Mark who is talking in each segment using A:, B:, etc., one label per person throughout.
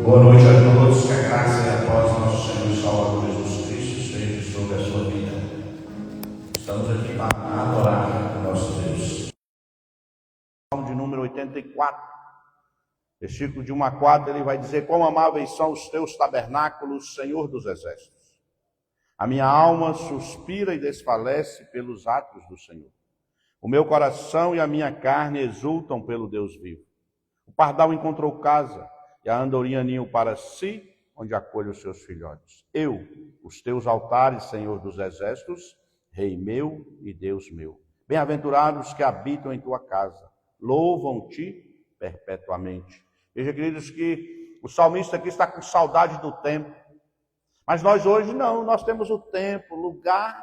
A: Boa noite a todos, que a graça e a paz do nosso Senhor e Salvador Jesus Cristo esteja sobre a sua vida. Estamos aqui para adorar o nosso Deus. Salmo de número 84, versículo de 1 a 4, ele vai dizer: quão amáveis são os teus tabernáculos, Senhor dos exércitos. A minha alma suspira e desfalece pelos atos do Senhor. O meu coração e a minha carne exultam pelo Deus vivo. O pardal encontrou casa, e a andorinha ninho para si, onde acolhe os seus filhotes. Eu, os teus altares, Senhor dos exércitos, Rei meu e Deus meu. Bem-aventurados que habitam em tua casa, louvam-te perpetuamente. Veja, queridos, que o salmista aqui está com saudade do templo. Mas nós hoje não, nós temos o templo, lugar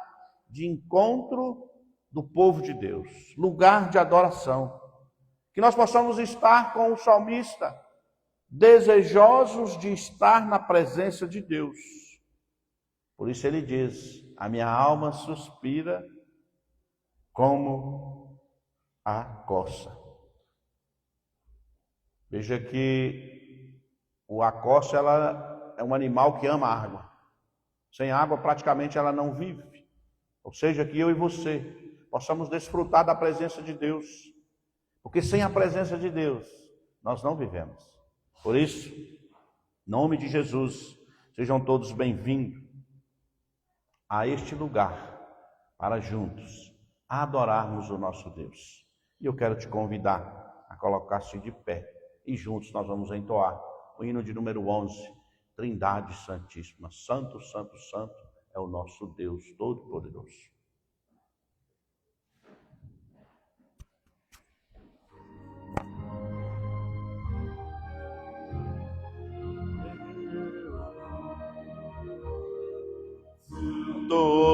A: de encontro do povo de Deus, lugar de adoração. Que nós possamos estar com o salmista, desejosos de estar na presença de Deus. Por isso ele diz: a minha alma suspira como a coça. Veja que a coça, ela é um animal que ama a água. Sem água praticamente ela não vive. Ou seja, que eu e você possamos desfrutar da presença de Deus. Porque sem a presença de Deus nós não vivemos. Por isso, em nome de Jesus, sejam todos bem-vindos a este lugar para juntos adorarmos o nosso Deus. E eu quero te convidar a colocar-se de pé e juntos nós vamos entoar o hino de número 11, Trindade Santíssima. Santo, Santo, Santo é o nosso Deus Todo-Poderoso.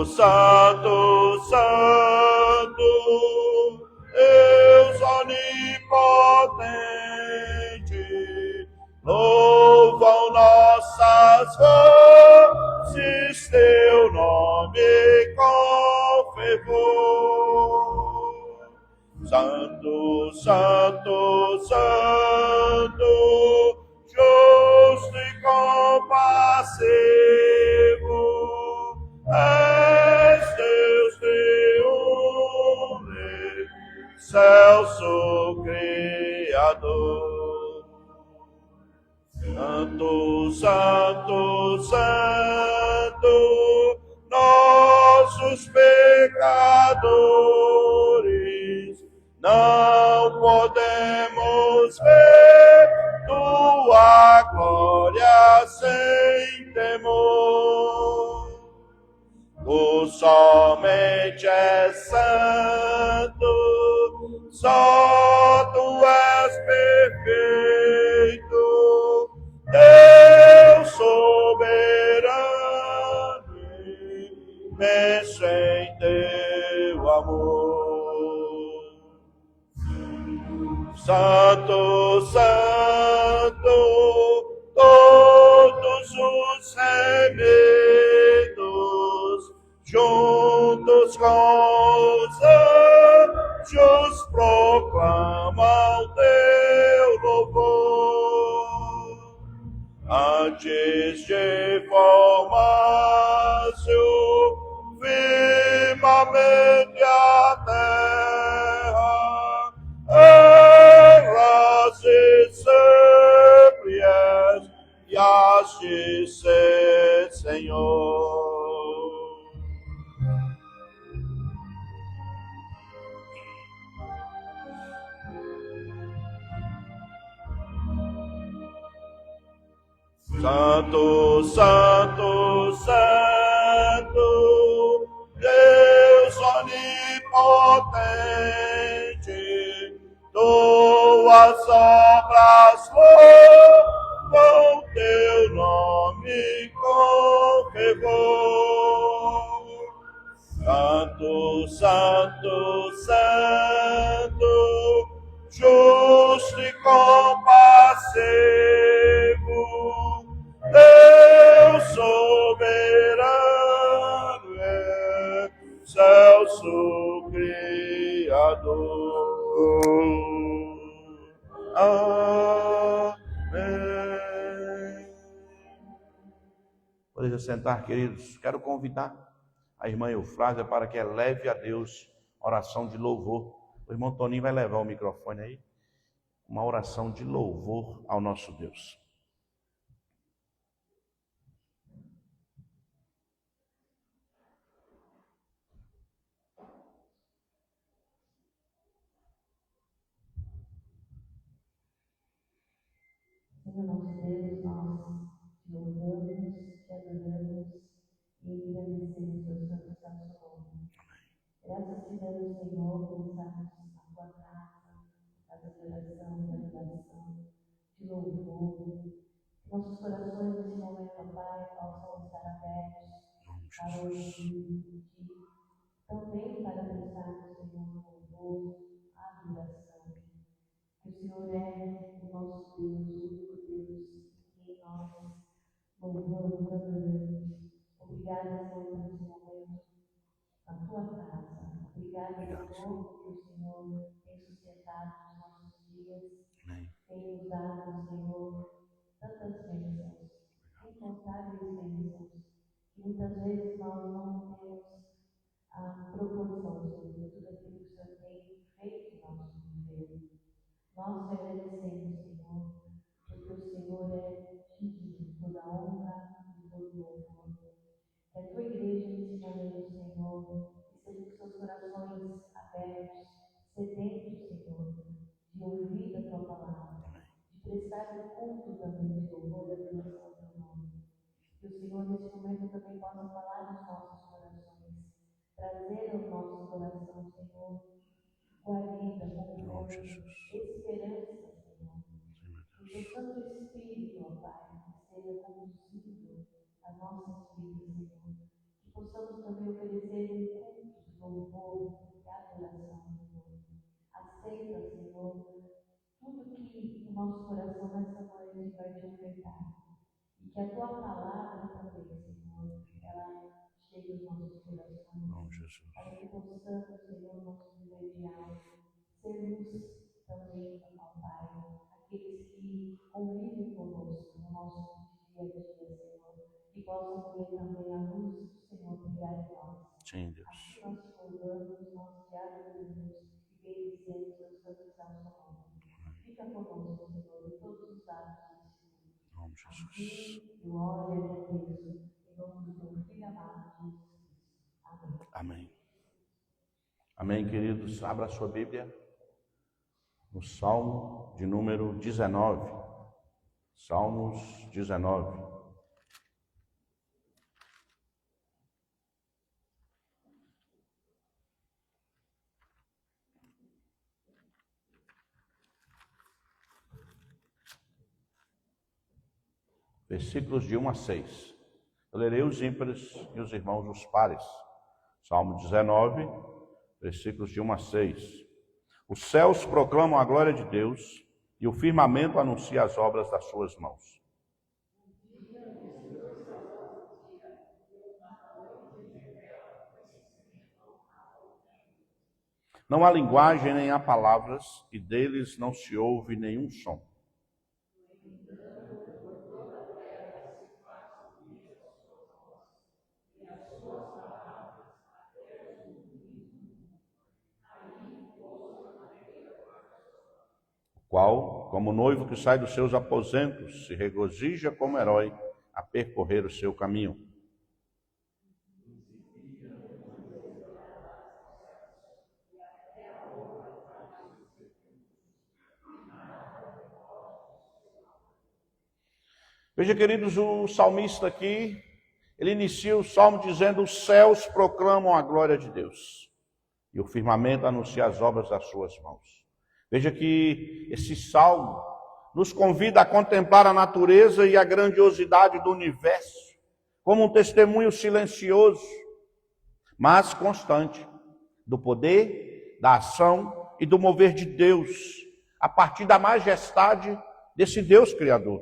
A: Santo, Santo, Deus onipotente, louvam nossas vozes teu nome com fervor. Santo, Santo, Santo, justo e compassivo, és Deus de homem, excelso Criador. Santo, Santo, Santo, nossos pecadores não podemos ver tua glória sem temor. Tu somente és santo, só tu és perfeito, Deus soberano, imenso em teu amor. Santo, Santo, todos os remédios juntos com os anjos proclamam teu louvor. Antes de formar-se o firmamento e a terra, eras e sempre és, e has de ser, Senhor. Santo, Santo, Santo, Deus onipotente, tuas obras louvam teu nome com fervor. Santo, Santo, Santo, justo e compassivo, Deus soberano, excelso Criador. Amém. Podem sentar, queridos. Quero convidar a irmã Eufrásia para que eleve a Deus oração de louvor. O irmão Toninho vai levar o microfone aí. Uma oração de louvor ao nosso Deus.
B: Senhor nosso Deus, nós te louvamos, te adoramos e engrandecemos teu santo nome. Graças te damos, Senhor, por estarmos na tua casa de oração, de adoração, de louvor. Nossos corações nesse momento, Pai, possam estar abertos para ouvir também para prestarmos, Senhor, louvor, adoração. Que o Senhor é o nosso Deus, o único Deus em quem nós louvamos, adoramos. Obrigada, Senhor, por esse momento na tua casa. Obrigada, Senhor, porque o Senhor tem sustentado os nossos dias, tem nos dado, Senhor, tantas bênçãos, incontáveis bênçãos, que muitas vezes nós não temos a proporção, Senhor, de tudo aquilo que o Senhor tem feito em nosso viver. Nós te agradecemos, Senhor, porque o Senhor é digno de toda honra e todo louvor. Que a tua igreja nesse momento, Senhor, esteja com seus corações abertos, sedentos, Senhor, de ouvir a tua palavra, de prestar culto também de louvor e adoração ao teu nome. Que o Senhor nesse momento também possa falar nos nossos corações, trazer ao nosso coração, Senhor, guarida, conforto, esperança, Senhor. Que o teu Santo Espírito, ó Pai, esteja conduzindo as nossas vidas, Senhor. Que possamos também oferecer um culto de louvor e adoração, Senhor. Aceita, Senhor, tudo que o nosso coração nessa noite vai te ofertar. E que a tua palavra também, Senhor, ela chegue aos nossos corações. Para que possamos, Senhor, nosso viver diário, ser luz também, ó Pai, aqueles que convivem conosco no nosso dia a dia, Senhor, que possam ver também a luz do Senhor brilhar em nós.
A: Sim, Deus.
B: Assim nós te louvamos, nós te adoramos e bendizemos teus santos ao seu nome. Fica conosco, Senhor, em todos os atos desse mundo. Assim eu oro e agradeço em nome do teu Filho amado Jesus Cristo. Amém.
A: Amém. Amém, queridos. Abra a sua Bíblia no Salmo de número 19. Salmos 19. Versículos de 1 a 6. Eu lerei os ímpares e os irmãos os pares. Salmo 19, versículos de 1 a 6. Os céus proclamam a glória de Deus e o firmamento anuncia as obras das suas mãos. Não há linguagem nem há palavras, e deles não se ouve nenhum som. Qual, como noivo que sai dos seus aposentos, se regozija como herói a percorrer o seu caminho. Veja, queridos, o salmista aqui, ele inicia o salmo dizendo: os céus proclamam a glória de Deus e o firmamento anuncia as obras das suas mãos. Veja que esse salmo nos convida a contemplar a natureza e a grandiosidade do universo como um testemunho silencioso, mas constante, do poder, da ação e do mover de Deus, a partir da majestade desse Deus Criador.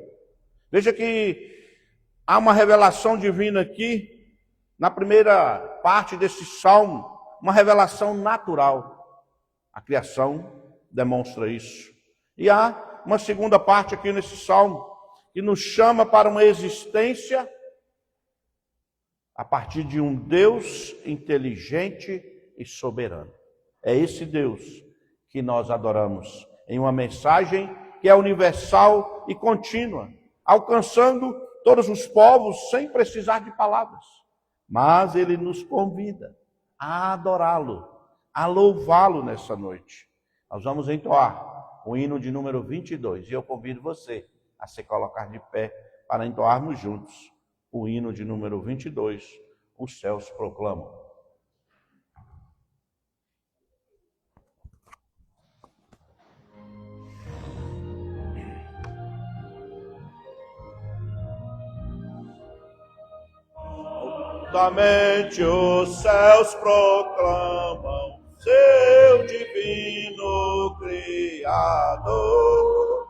A: Veja que há uma revelação divina aqui, na primeira parte desse salmo, uma revelação natural. A criação demonstra isso. E há uma segunda parte aqui nesse salmo, que nos chama para uma existência a partir de um Deus inteligente e soberano. É esse Deus que nós adoramos em uma mensagem que é universal e contínua, alcançando todos os povos sem precisar de palavras. Mas ele nos convida a adorá-lo, a louvá-lo nessa noite. Nós vamos entoar o hino de número 22 e eu convido você a se colocar de pé para entoarmos juntos o hino de número 22, os céus proclamam. Altamente os céus proclamam seu divino Criador,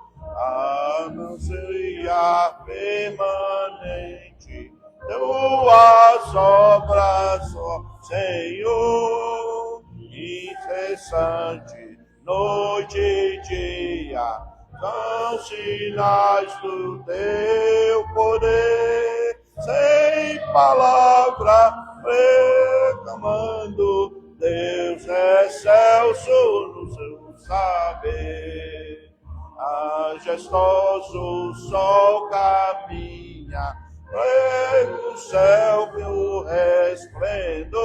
A: anuncia permanente tuas obras, ó Senhor, incessante, noite e dia, são sinais do teu poder, sem palavra, reclamando, Deus excelso no seu saber. Majestoso o sol caminha, o céu meu resplendor,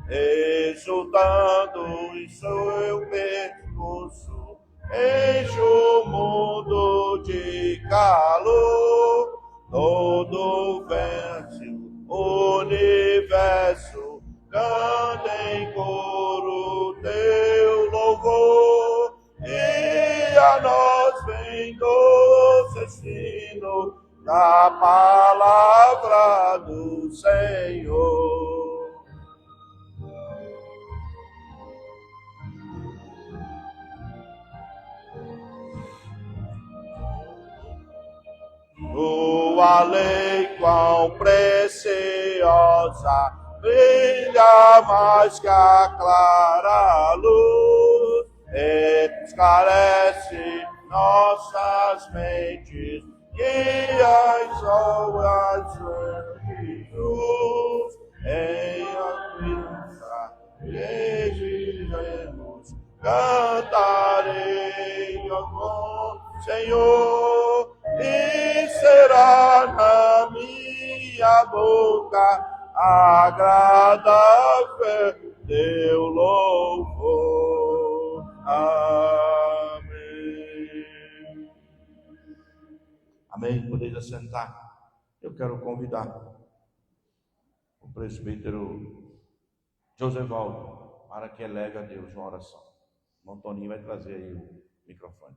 A: exultando em seu percurso, enche o mundo de calor, todo vence o universo, canta em coro teu louvor, e a nós vem doce ensino da palavra do Senhor. Tua lei quão preciosa, brilha mais que a clara luz, esclarece nossas mentes, guia em sombras de luz, em aliança exigemos, cantarei ao Senhor, e será na minha boca agradável teu louvor. Amém. Amém. Podeis assentar. Eu quero convidar o presbítero Josevaldo para que eleve a Deus uma oração. O irmão Toninho vai trazer aí o microfone.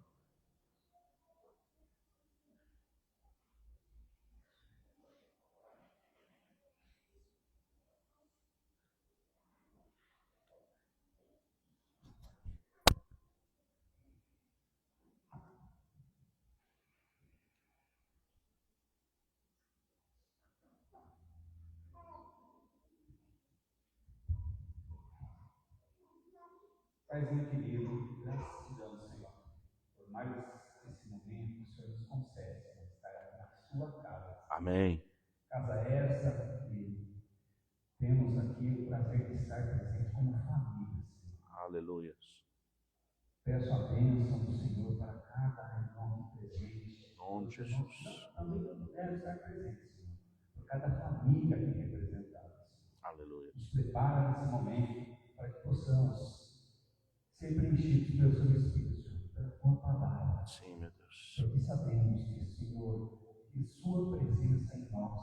C: Paizinho querido, graças te damos, Senhor, por mais esse momento que o Senhor nos concede, Senhor, estar na sua casa.
A: Amém.
C: Casa essa que temos aqui o prazer de estar presente como família, Senhor.
A: Aleluia.
C: Peço a bênção do Senhor para cada irmão presente.
A: Em nome de Jesus.
C: Também não puderam estar presentes, Senhor, por cada família aqui representada, Senhor.
A: Aleluia.
C: Nos prepara nesse momento para que possamos ser preenchidos pelo seu Espírito, Senhor, pela tua palavra.
A: Sim, meu Deus.
C: Porque sabemos que, Senhor, e sua presença em nós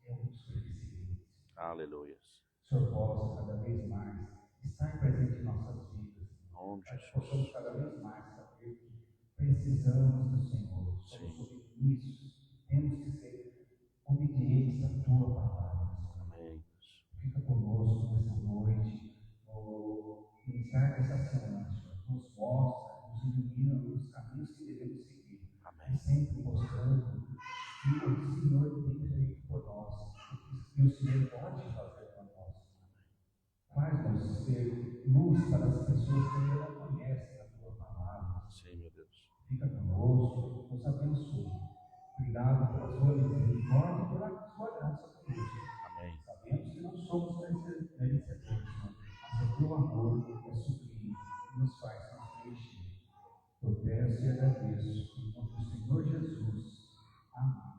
C: é um suficiente.
A: Aleluia.
C: O Senhor possa cada vez mais estar presente em nossas vidas, para que possamos cada vez mais saber que precisamos do Senhor, somos submissos, temos que ser obedientes à tua palavra.
A: Amém.
C: Fica conosco nessa noite, no iniciar dessa semana, Senhor. Nos mostra, nos ilumina nos caminhos que devemos seguir.
A: Amém.
C: E sempre mostrando que o Senhor tem feito por nós, e o Senhor pode fazer por nós. Faz-nos ser luz para as pessoas que ainda não conhecem a tua palavra.
A: Sim, meu Deus.
C: Fica conosco, nos abençoe. Obrigado pela sua misericórdia e pela sua graça conosco.
A: Amém.
C: Sabemos que não somos merecedores, mas o teu amor é sublime e nos faz nos preencher. Eu peço e agradeço em nome do Senhor Jesus. Amém.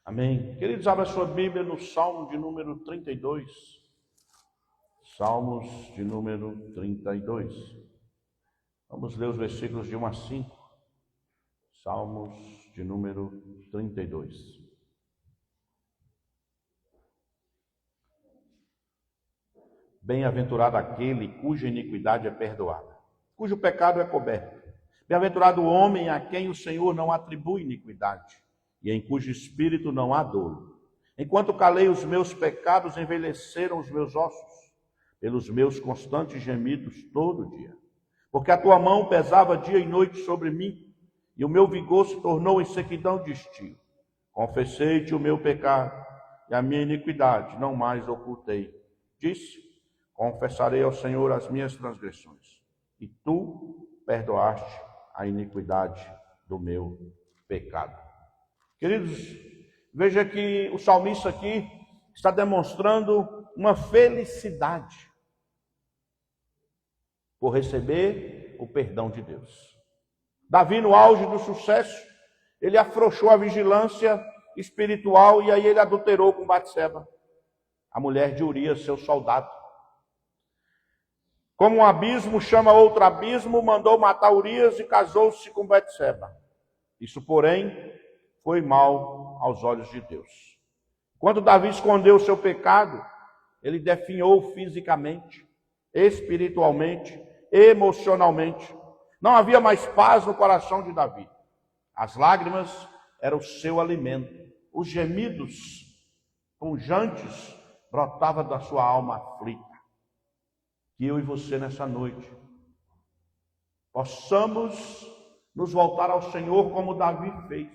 A: Amém. Queridos, abra sua Bíblia no Salmo de número 32. Salmos de número 32. Vamos ler os versículos de 1 a 5. Salmos de número 32. Bem-aventurado aquele cuja iniquidade é perdoada, cujo pecado é coberto. Bem-aventurado o homem a quem o Senhor não atribui iniquidade, e em cujo espírito não há dolo. Enquanto calei os meus pecados, envelheceram os meus ossos, pelos meus constantes gemidos todo dia. Porque a tua mão pesava dia e noite sobre mim, e o meu vigor se tornou em sequidão de estio. Confessei-te o meu pecado, e a minha iniquidade não mais ocultei. Disse: confessarei ao Senhor as minhas transgressões, e tu perdoaste a iniquidade do meu pecado. Queridos, veja que o salmista aqui está demonstrando uma felicidade por receber o perdão de Deus. Davi, no auge do sucesso, ele afrouxou a vigilância espiritual e aí ele adulterou com Batseba, a mulher de Urias, seu soldado. Como um abismo chama outro abismo, mandou matar Urias e casou-se com Batseba. Isso, porém, foi mal aos olhos de Deus. Quando Davi escondeu o seu pecado, ele definhou fisicamente, espiritualmente, emocionalmente. Não havia mais paz no coração de Davi. As lágrimas eram o seu alimento. Os gemidos punjantes brotavam da sua alma aflita. Que eu e você nessa noite possamos nos voltar ao Senhor como Davi fez.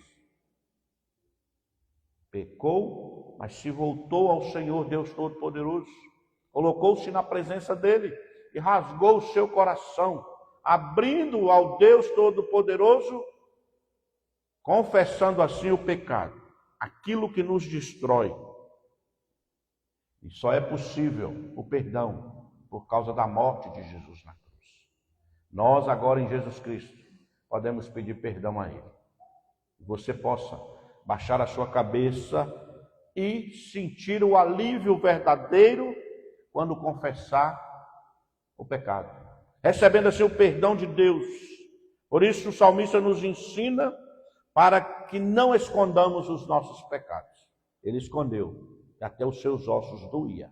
A: Pecou, mas se voltou ao Senhor Deus Todo-Poderoso. Colocou-se na presença dele e rasgou o seu coração, abrindo ao Deus Todo-Poderoso, confessando assim o pecado, aquilo que nos destrói. E só é possível o perdão por causa da morte de Jesus na cruz. Nós agora em Jesus Cristo podemos pedir perdão a Ele. Você possa baixar a sua cabeça e sentir o alívio verdadeiro quando confessar o pecado, recebendo assim o perdão de Deus. Por isso o salmista nos ensina para que não escondamos os nossos pecados. Ele escondeu e até os seus ossos doía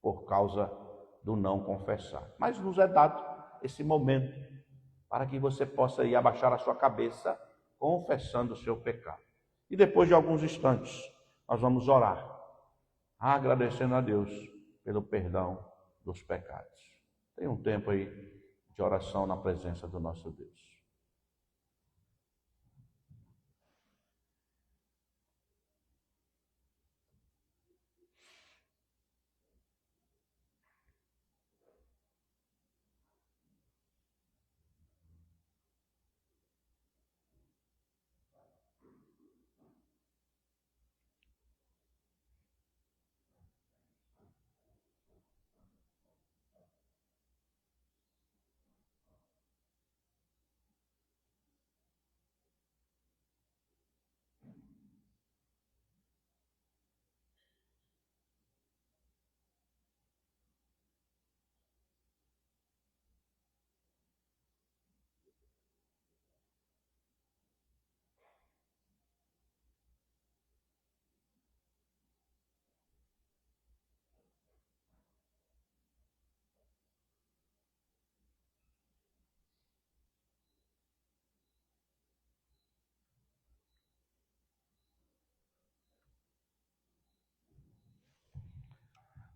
A: por causa do não confessar. Mas nos é dado esse momento para que você possa ir abaixar a sua cabeça confessando o seu pecado. E depois de alguns instantes nós vamos orar, agradecendo a Deus pelo perdão dos pecados. Tem um tempo aí de oração na presença do nosso Deus.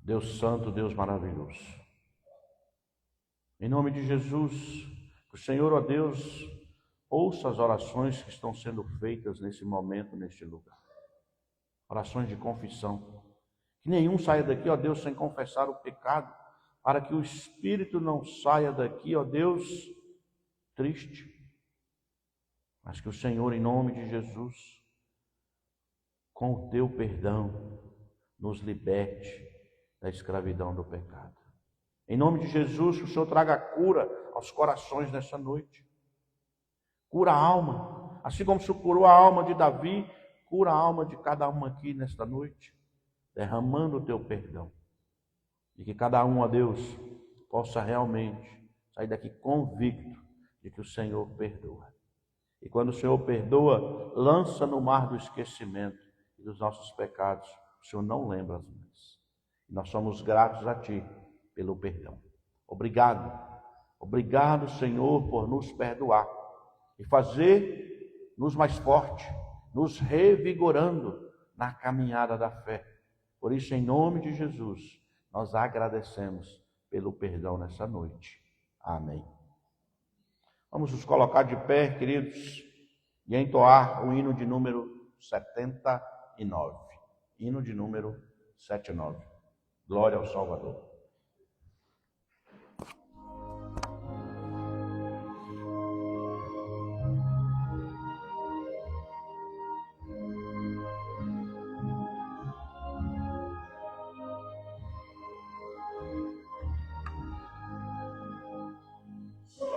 A: Deus santo, Deus maravilhoso. Em nome de Jesus, o Senhor, ó Deus, ouça as orações que estão sendo feitas nesse momento, neste lugar. Orações de confissão. Que nenhum saia daqui, ó Deus, sem confessar o pecado, para que o espírito não saia daqui, ó Deus, triste. Mas que o Senhor, em nome de Jesus, com o teu perdão, nos liberte da escravidão do pecado. Em nome de Jesus, que o Senhor traga cura aos corações nessa noite. Cura a alma, assim como o Senhor curou a alma de Davi, cura a alma de cada um aqui nesta noite, derramando o teu perdão. E que cada um, ó Deus, possa realmente sair daqui convicto de que o Senhor perdoa. E quando o Senhor perdoa, lança no mar do esquecimento e dos nossos pecados, o Senhor não lembra mais. E nós somos gratos a Ti pelo perdão. Obrigado. Obrigado, Senhor, por nos perdoar e fazer-nos mais fortes, nos revigorando na caminhada da fé. Por isso, em nome de Jesus, nós agradecemos pelo perdão nessa noite. Amém. Vamos nos colocar de pé, queridos, e entoar o hino de número 79. Hino de número 79. Glória ao Salvador.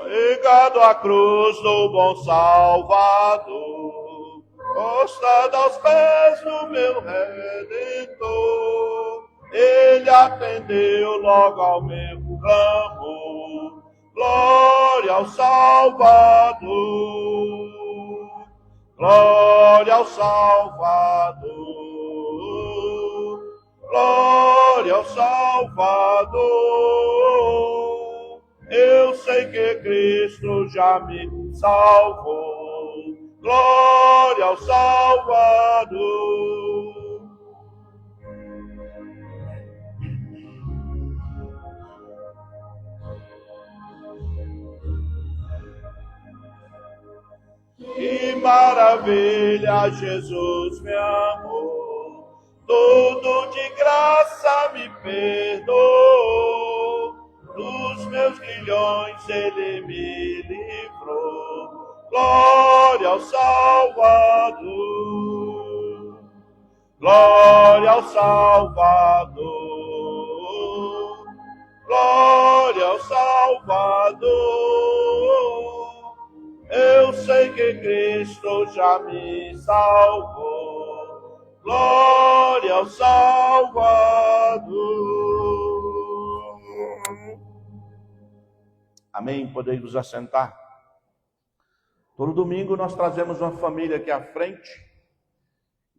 A: Chegado à cruz do bom Salvador, prostrado aos pés do meu Redentor, Ele atendeu logo ao meu clamor. Glória ao Salvador, glória ao Salvador, glória ao Salvador. Eu sei que Cristo já me salvou. Glória ao Salvador. Que maravilha, Jesus me amou. Tudo de graça me perdoou. Dos meus grilhões Ele me livrou. Glória ao Salvador, glória ao Salvador, glória ao Salvador. Eu sei que Cristo já me salvou. Glória ao Salvador. Amém? Podeis nos assentar. Todo domingo nós trazemos uma família aqui à frente,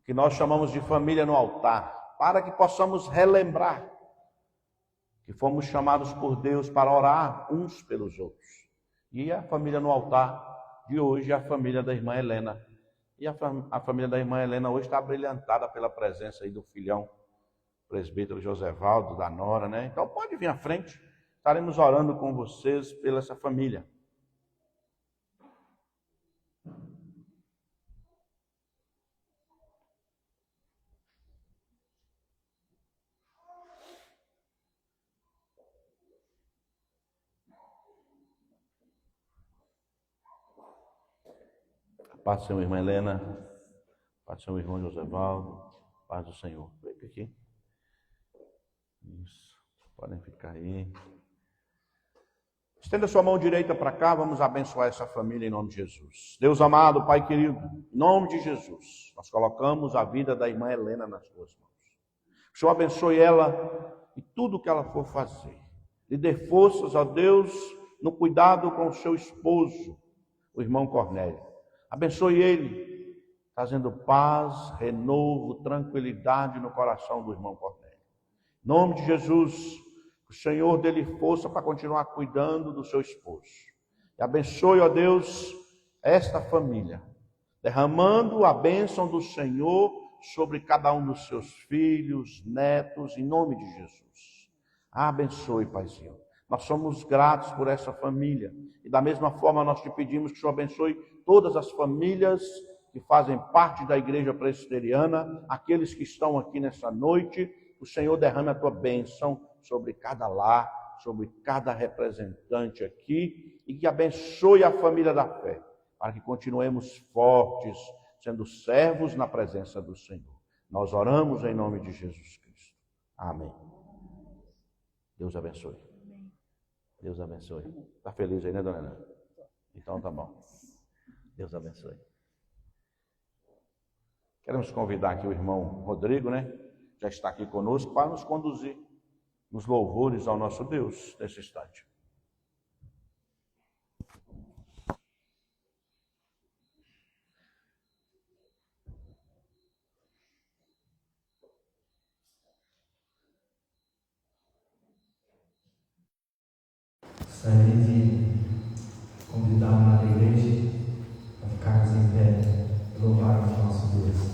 A: que nós chamamos de família no altar, para que possamos relembrar que fomos chamados por Deus para orar uns pelos outros. E a família no altar de hoje é a família da irmã Helena. E a família da irmã Helena hoje está brilhantada pela presença aí do filhão, presbítero Josevaldo, da nora, né? Então pode vir à frente. Estaremos orando com vocês pela essa família. Paz do Senhor, irmã Helena. Paz do Senhor, irmão Josevaldo. Paz do Senhor. Vem aqui. Isso. Podem ficar aí. Estenda sua mão direita para cá, vamos abençoar essa família em nome de Jesus. Deus amado, Pai querido, em nome de Jesus, nós colocamos a vida da irmã Helena nas tuas mãos. O Senhor abençoe ela e tudo que ela for fazer. Lhe dê forças, ó Deus, no cuidado com o seu esposo, o irmão Cornélio. Abençoe ele, trazendo paz, renovo, tranquilidade no coração do irmão Cornélio. Em nome de Jesus, o Senhor dê-lhe força para continuar cuidando do seu esposo. E abençoe, ó Deus, esta família, derramando a bênção do Senhor sobre cada um dos seus filhos, netos, em nome de Jesus. Abençoe, Paizinho. Nós somos gratos por essa família. E da mesma forma nós te pedimos que o Senhor abençoe todas as famílias que fazem parte da Igreja Presbiteriana, aqueles que estão aqui nessa noite. O Senhor derrame a tua bênção sobre cada lar, sobre cada representante aqui, e que abençoe a família da fé, para que continuemos fortes, sendo servos na presença do Senhor. Nós oramos em nome de Jesus Cristo. Amém. Deus abençoe. Deus abençoe. Está feliz aí, né, dona Ana? Então tá bom. Deus abençoe. Queremos convidar aqui o irmão Rodrigo, né? Já está aqui conosco para nos conduzir nos louvores ao nosso Deus nesse instante.
C: Gostaria de convidar a amada igreja a ficarmos em pé e louvarmos o nosso Deus.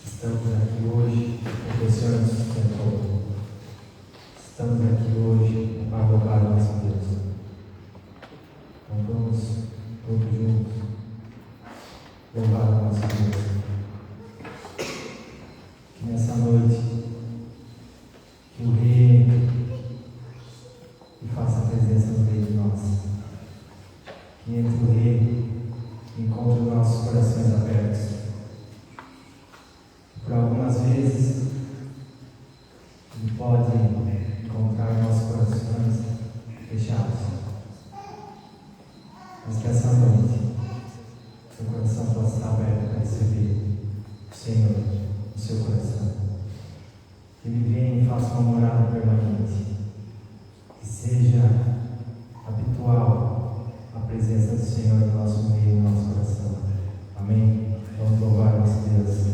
C: Estamos aqui hoje porque o Senhor nos sustentou. Estamos aqui hoje para louvar o nosso Deus. Então vamos todos juntos louvar o nosso Deus. Que nessa noite, que o Rei e faça a presença do Rei de nós. Que entre o Rei encontre nossos corações abertos. Por algumas vezes, Ele pode encontrar nossos corações fechados. Mas que essa noite, seu coração possa estar aberto para receber o Senhor no seu coração. Que Ele venha e faça uma morada permanente. Que seja habitual a presença do Senhor no nosso meio, no nosso coração. Amém? Vamos louvar nosso Deus.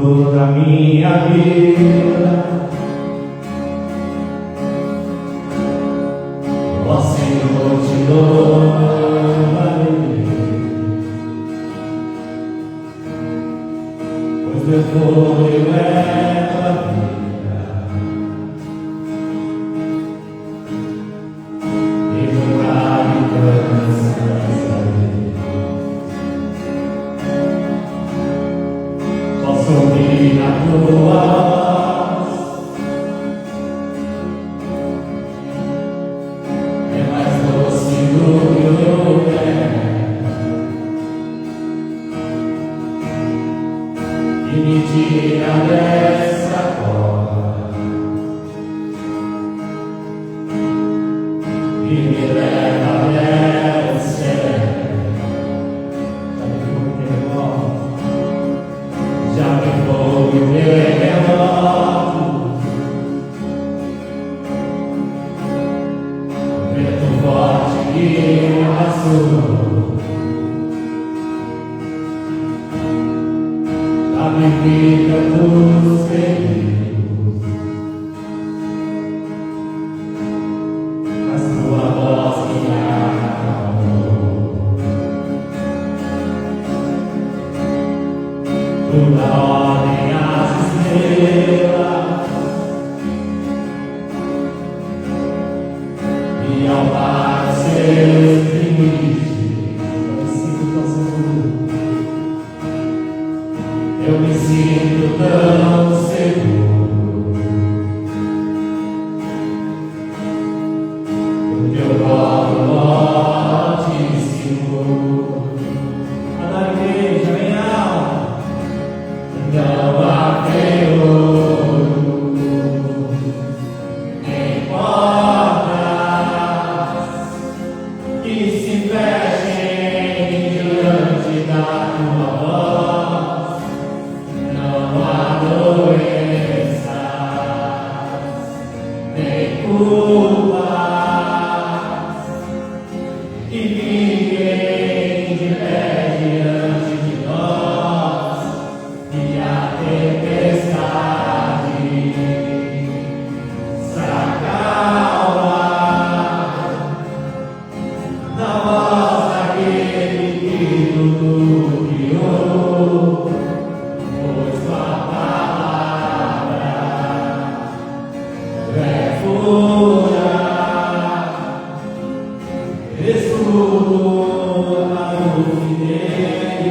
D: Toda minha vida, ó Senhor, te louvarei, pois meu corpo é tua vida, e cantar e dançarei. Posso ouvir a tua voz, é mais doce do que o mel, e me tira dessa cova, e me leva até o céu. Já me foi o meu relógio, vento forte que me arrastou, já me livra dos perigos, mas tua voz me acalmou. Tu dá ordem às estrelas e ao mar os seus limites. Eu me sinto tão seguro, o teu colo altíssimo. A igreja, minha alma, não há Senhor, nem portas que se fechem diante da tua voz, não há doenças, nem culpas que ninguém te pede diante de nós. E a tempestade se acalma na voz daquele que tudo criou, pois tua palavra é pura, escuta o que Deus.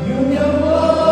E: E o meu amor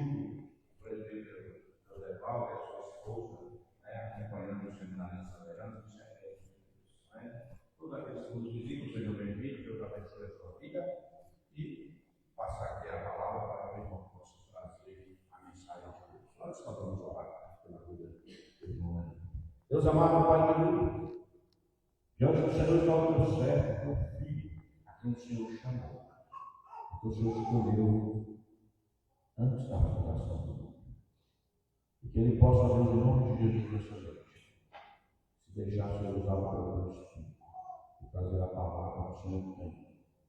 A: o presbítero José Paulo, que é sua esposa, acompanhando os seminaristas veranos, todos aqueles que nos visitam, sejam bem-vindos, Deus abençoe a sua vida e passar aqui a palavra para o irmão que possa trazer a mensagem de Deus. Nós vamos orar pela vida do irmão. Deus amado, Pai querido, diante do Senhor está o teu servo, teu filho, a quem o Senhor chamou, a quem o Senhor escolheu antes da fundação do mundo. E que ele possa, Deus, em nome de Jesus, nessa noite, se deixar ser usado pelo teu Espírito e trazer a palavra que o Senhor tem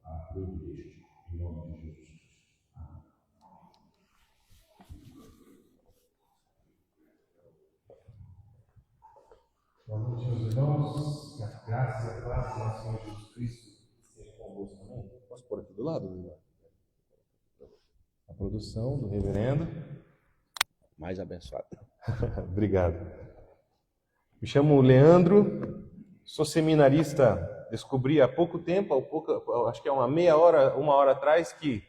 A: à tua igreja, em nome de Jesus Cristo. Amém.
C: Boa noite, meus irmãos. Que a graça e a paz do nosso Senhor Jesus Cristo esteja convosco também.
E: Posso pôr aqui do lado, Lula? A produção do reverendo.
A: Mais abençoado.
E: Obrigado. Me chamo Leandro, sou seminarista. Descobri há pouco tempo, acho que é uma hora atrás, que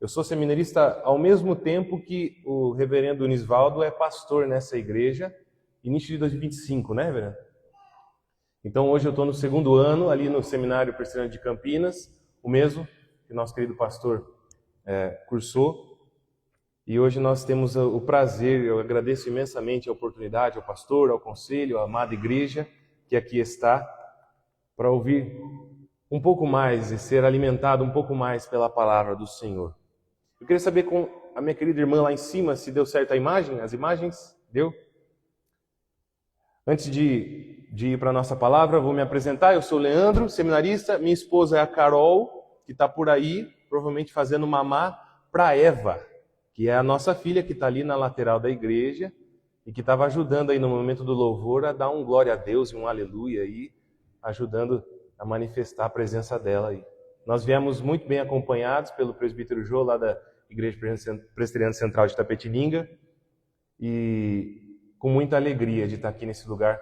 E: eu sou seminarista ao mesmo tempo que o reverendo Nisvaldo é pastor nessa igreja, início de 2025, né, reverendo? Então hoje eu estou no segundo ano, ali no Seminário Presbiteriano de Campinas, o mesmo que nosso querido pastor cursou. E hoje nós temos o prazer, eu agradeço imensamente a oportunidade ao pastor, ao conselho, à amada igreja que aqui está, para ouvir um pouco mais e ser alimentado um pouco mais pela palavra do Senhor. Eu queria saber com a minha querida irmã lá em cima se deu certo a imagem, as imagens? Deu? Antes de ir para a nossa palavra, vou me apresentar. Eu sou o Leandro, seminarista, minha esposa é a Carol, que está por aí, provavelmente fazendo mamá para Eva, que é a nossa filha que está ali na lateral da igreja e que estava ajudando aí no momento do louvor a dar um glória a Deus e um aleluia aí, ajudando a manifestar a presença dela aí. Nós viemos muito bem acompanhados pelo presbítero Jô, lá da Igreja Presbiteriana Central de Tapetininga, e com muita alegria de estar aqui nesse lugar,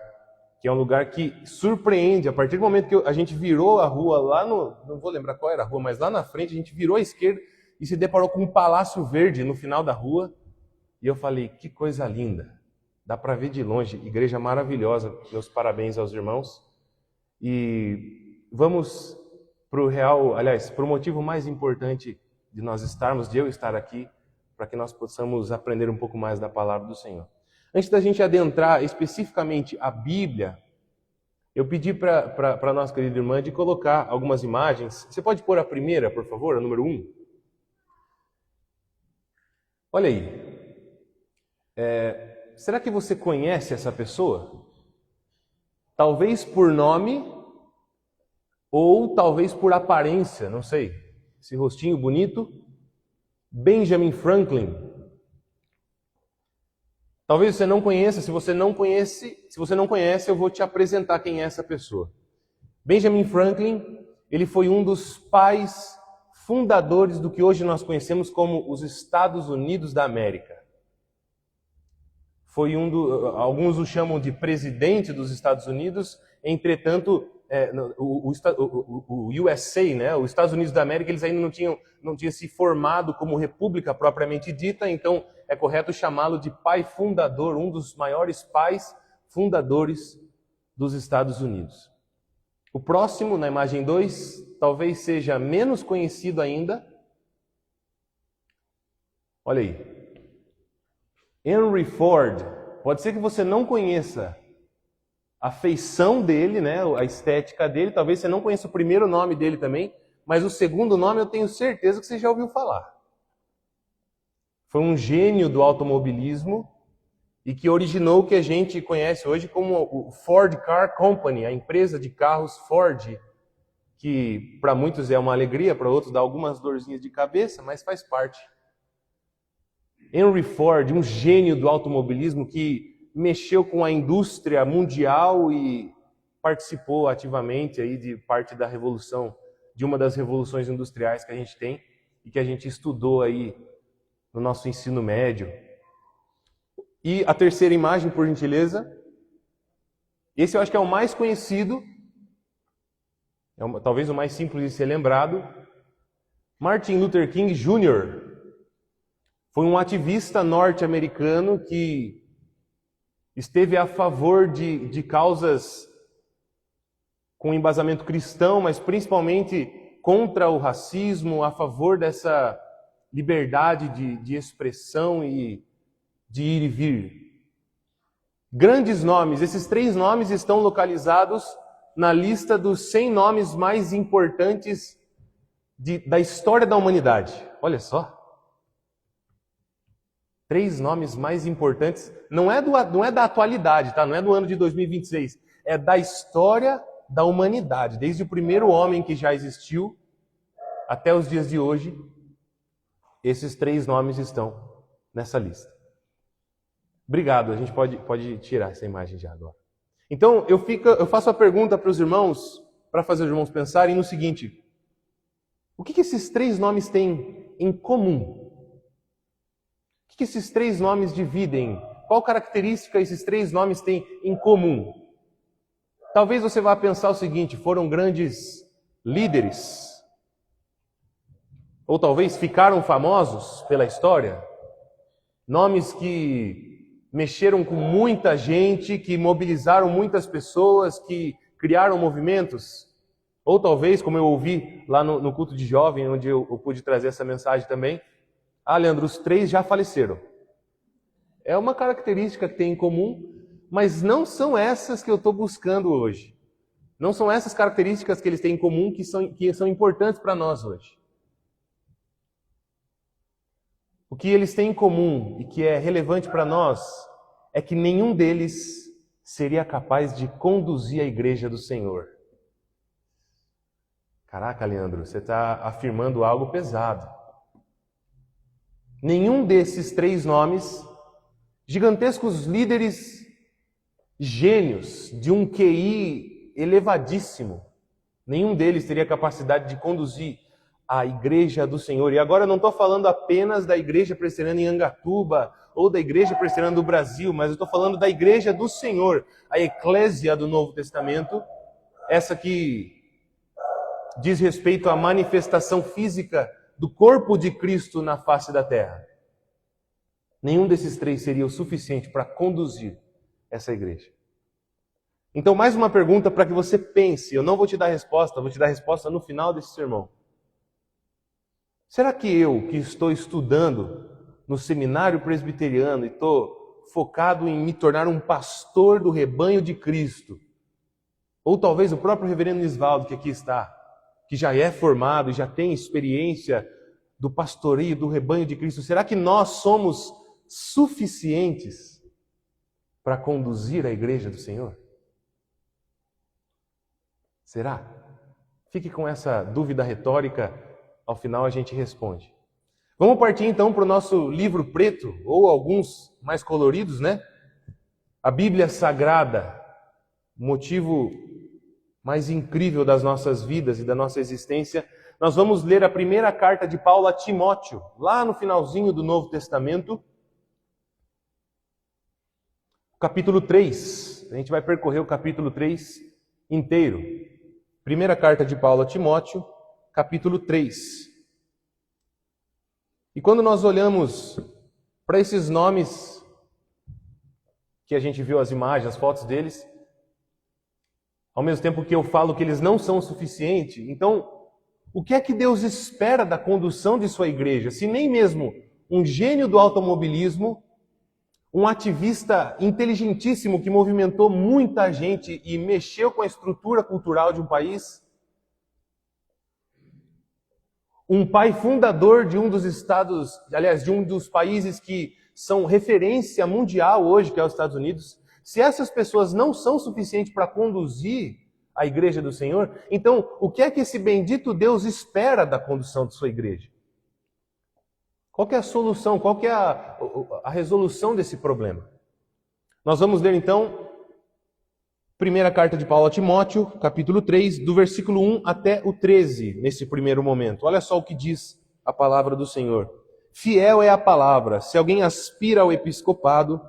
E: que é um lugar que surpreende. A partir do momento que a gente virou a rua lá não vou lembrar qual era a rua, mas lá na frente a gente virou à esquerda e se deparou com um palácio verde no final da rua. E eu falei, que coisa linda. Dá para ver de longe. Igreja maravilhosa. Meus parabéns aos irmãos. E vamos para o motivo mais importante de nós estarmos, de eu estar aqui, para que nós possamos aprender um pouco mais da palavra do Senhor. Antes da gente adentrar especificamente a Bíblia, eu pedi para a nossa querida irmã de colocar algumas imagens. Você pode pôr a primeira, por favor, a número 1? Olha aí. Será que você conhece essa pessoa? Talvez por nome ou talvez por aparência, não sei. Esse rostinho bonito. Benjamin Franklin. Talvez você não conheça. Se você não conhece, eu vou te apresentar quem é essa pessoa. Benjamin Franklin, ele foi um dos pais fundadores do que hoje nós conhecemos como os Estados Unidos da América. Foi alguns o chamam de presidente dos Estados Unidos, entretanto, o USA, né, os Estados Unidos da América, eles ainda não tinham se formado como república propriamente dita, então é correto chamá-lo de pai fundador, um dos maiores pais fundadores dos Estados Unidos. O próximo, na imagem 2, talvez seja menos conhecido ainda. Olha aí. Henry Ford. Pode ser que você não conheça a feição dele, né, a estética dele. Talvez você não conheça o primeiro nome dele também, mas o segundo nome eu tenho certeza que você já ouviu falar. Foi um gênio do automobilismo e que originou o que a gente conhece hoje como o Ford Car Company, a empresa de carros Ford, que para muitos é uma alegria, para outros dá algumas dorzinhas de cabeça, mas faz parte. Henry Ford, um gênio do automobilismo que mexeu com a indústria mundial e participou ativamente aí de parte da revolução, de uma das revoluções industriais que a gente tem e que a gente estudou aí no nosso ensino médio. E a terceira imagem, por gentileza. Esse eu acho que é o mais conhecido, talvez o mais simples de ser lembrado. Martin Luther King Jr. Foi um ativista norte-americano que esteve a favor de causas com embasamento cristão, mas principalmente contra o racismo, a favor dessa liberdade de expressão e de ir e vir. Grandes nomes, esses 3 nomes estão localizados na lista dos 100 nomes mais importantes da história da humanidade. Olha só. 3 nomes mais importantes, não é da atualidade, tá? Não é do ano de 2026, é da história da humanidade, desde o primeiro homem que já existiu até os dias de hoje. Esses 3 nomes estão nessa lista. Obrigado, a gente pode tirar essa imagem já agora. Então, eu faço a pergunta para os irmãos, para fazer os irmãos pensarem no seguinte: o que esses 3 nomes têm em comum? O que esses 3 nomes dividem? Qual característica esses 3 nomes têm em comum? Talvez você vá pensar o seguinte: foram grandes líderes. Ou talvez ficaram famosos pela história. Nomes que mexeram com muita gente, que mobilizaram muitas pessoas, que criaram movimentos. Ou talvez, como eu ouvi lá no culto de jovem, onde eu pude trazer essa mensagem também: Leandro, os 3 já faleceram. É uma característica que tem em comum, mas não são essas que eu estou buscando hoje. Não são essas características que eles têm em comum que são importantes para nós hoje. O que eles têm em comum e que é relevante para nós é que nenhum deles seria capaz de conduzir a igreja do Senhor. Caraca, Leandro, você está afirmando algo pesado. Nenhum desses 3 nomes, gigantescos líderes, gênios de um QI elevadíssimo, nenhum deles teria capacidade de conduzir a igreja do Senhor. E agora eu não estou falando apenas da igreja presbiteriana em Angatuba ou da igreja presbiteriana do Brasil, mas eu estou falando da igreja do Senhor, a eclésia do Novo Testamento, essa que diz respeito à manifestação física do corpo de Cristo na face da terra. Nenhum desses 3 seria o suficiente para conduzir essa igreja. Então, mais uma pergunta para que você pense. Eu não vou te dar resposta, vou te dar resposta no final desse sermão. Será que eu, que estou estudando no seminário presbiteriano e estou focado em me tornar um pastor do rebanho de Cristo, ou talvez o próprio reverendo Nisvaldo, que aqui está, que já é formado e já tem experiência do pastoreio do rebanho de Cristo, será que nós somos suficientes para conduzir a igreja do Senhor? Será? Fique com essa dúvida retórica, ao final a gente responde. Vamos partir então para o nosso livro preto, ou alguns mais coloridos, né? A Bíblia Sagrada, motivo mais incrível das nossas vidas e da nossa existência. Nós vamos ler a primeira carta de Paulo a Timóteo, lá no finalzinho do Novo Testamento, capítulo 3. A gente vai percorrer o capítulo 3 inteiro. Primeira carta de Paulo a Timóteo, capítulo 3. E quando nós olhamos para esses nomes, que a gente viu as imagens, as fotos deles, ao mesmo tempo que eu falo que eles não são o suficiente, então, o que é que Deus espera da condução de sua igreja? Se nem mesmo um gênio do automobilismo, um ativista inteligentíssimo que movimentou muita gente e mexeu com a estrutura cultural de um país, um pai fundador de um dos estados, aliás, de um dos países que são referência mundial hoje, que é os Estados Unidos, se essas pessoas não são suficientes para conduzir a igreja do Senhor, então o que é que esse bendito Deus espera da condução de sua igreja? Qual que é a solução? Qual que é a resolução desse problema? Nós vamos ler então primeira carta de Paulo a Timóteo, capítulo 3, do versículo 1 até o 13, nesse primeiro momento. Olha só o que diz a palavra do Senhor. Fiel é a palavra. Se alguém aspira ao episcopado,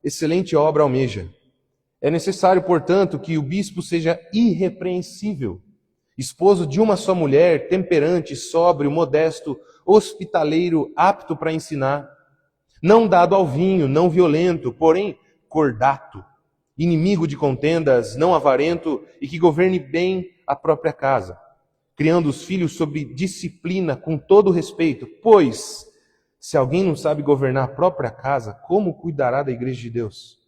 E: excelente obra almeja. É necessário, portanto, que o bispo seja irrepreensível, esposo de uma só mulher, temperante, sóbrio, modesto, hospitaleiro, apto para ensinar, não dado ao vinho, não violento, porém cordato, inimigo de contendas, não avarento, e que governe bem a própria casa, criando os filhos sob disciplina com todo respeito. Pois, se alguém não sabe governar a própria casa, como cuidará da igreja de Deus?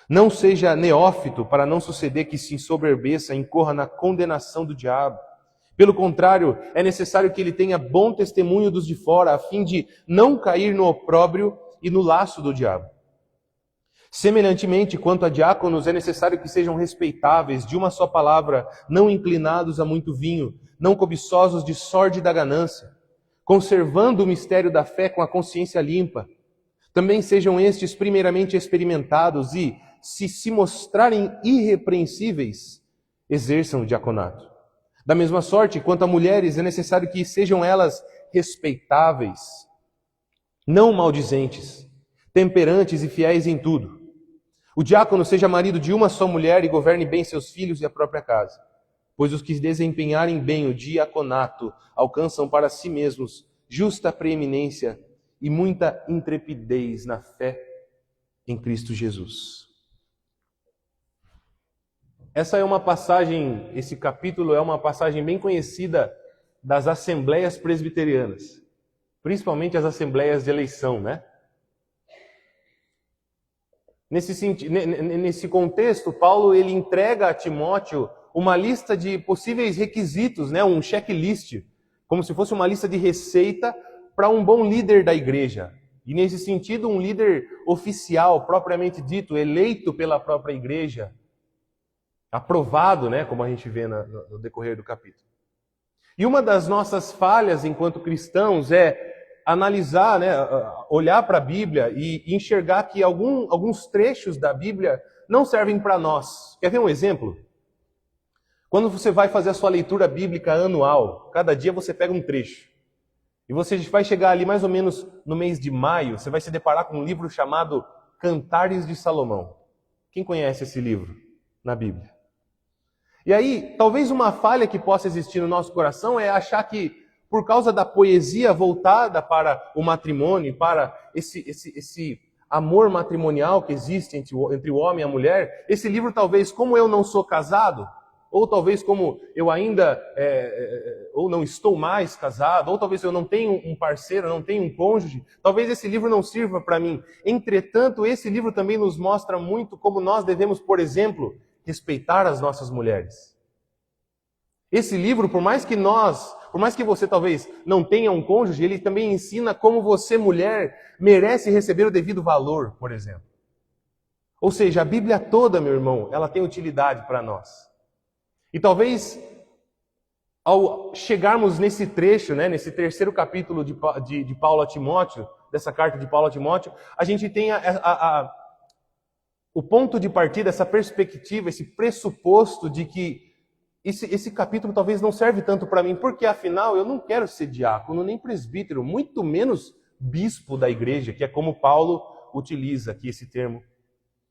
E: Não seja neófito, para não suceder que se ensoberbeça e incorra na condenação do diabo. Pelo contrário, é necessário que ele tenha bom testemunho dos de fora, a fim de não cair no opróbrio e no laço do diabo. Semelhantemente, quanto a diáconos, é necessário que sejam respeitáveis, de uma só palavra, não inclinados a muito vinho, não cobiçosos de sórdida ganância, conservando o mistério da fé com a consciência limpa. Também sejam estes primeiramente experimentados e, se mostrarem irrepreensíveis, exerçam o diaconato. Da mesma sorte, quanto a mulheres, é necessário que sejam elas respeitáveis, não maldizentes, temperantes e fiéis em tudo. O diácono seja marido de uma só mulher e governe bem seus filhos e a própria casa. Pois os que desempenharem bem o diaconato alcançam para si mesmos justa preeminência e muita intrepidez na fé em Cristo Jesus. Essa é uma passagem, esse capítulo é uma passagem bem conhecida das assembleias presbiterianas, principalmente as assembleias de eleição, né? Nesse contexto, Paulo ele entrega a Timóteo uma lista de possíveis requisitos, né? Um checklist, como se fosse uma lista de receita para um bom líder da igreja. E nesse sentido, um líder oficial, propriamente dito, eleito pela própria igreja, aprovado, né? Como a gente vê no decorrer do capítulo. E uma das nossas falhas enquanto cristãos é analisar, né, olhar para a Bíblia e enxergar que alguns trechos da Bíblia não servem para nós. Quer ver um exemplo? Quando você vai fazer a sua leitura bíblica anual, cada dia você pega um trecho. E você vai chegar ali mais ou menos no mês de maio, você vai se deparar com um livro chamado Cantares de Salomão. Quem conhece esse livro na Bíblia? E aí, talvez uma falha que possa existir no nosso coração é achar que por causa da poesia voltada para o matrimônio, para esse amor matrimonial que existe entre o homem e a mulher, esse livro talvez, como eu não sou casado, ou talvez como eu ainda, ou não estou mais casado, ou talvez eu não tenho um parceiro, não tenho um cônjuge, talvez esse livro não sirva para mim. Entretanto, esse livro também nos mostra muito como nós devemos, por exemplo, respeitar as nossas mulheres. Esse livro, por mais que você talvez não tenha um cônjuge, ele também ensina como você, mulher, merece receber o devido valor, por exemplo. Ou seja, a Bíblia toda, meu irmão, ela tem utilidade para nós. E talvez, ao chegarmos nesse trecho, né, nesse terceiro capítulo de Paulo a Timóteo, dessa carta de Paulo a Timóteo, a gente tenha o ponto de partida, essa perspectiva, esse pressuposto de que esse capítulo talvez não serve tanto para mim, porque afinal eu não quero ser diácono nem presbítero, muito menos bispo da igreja, que é como Paulo utiliza aqui esse termo.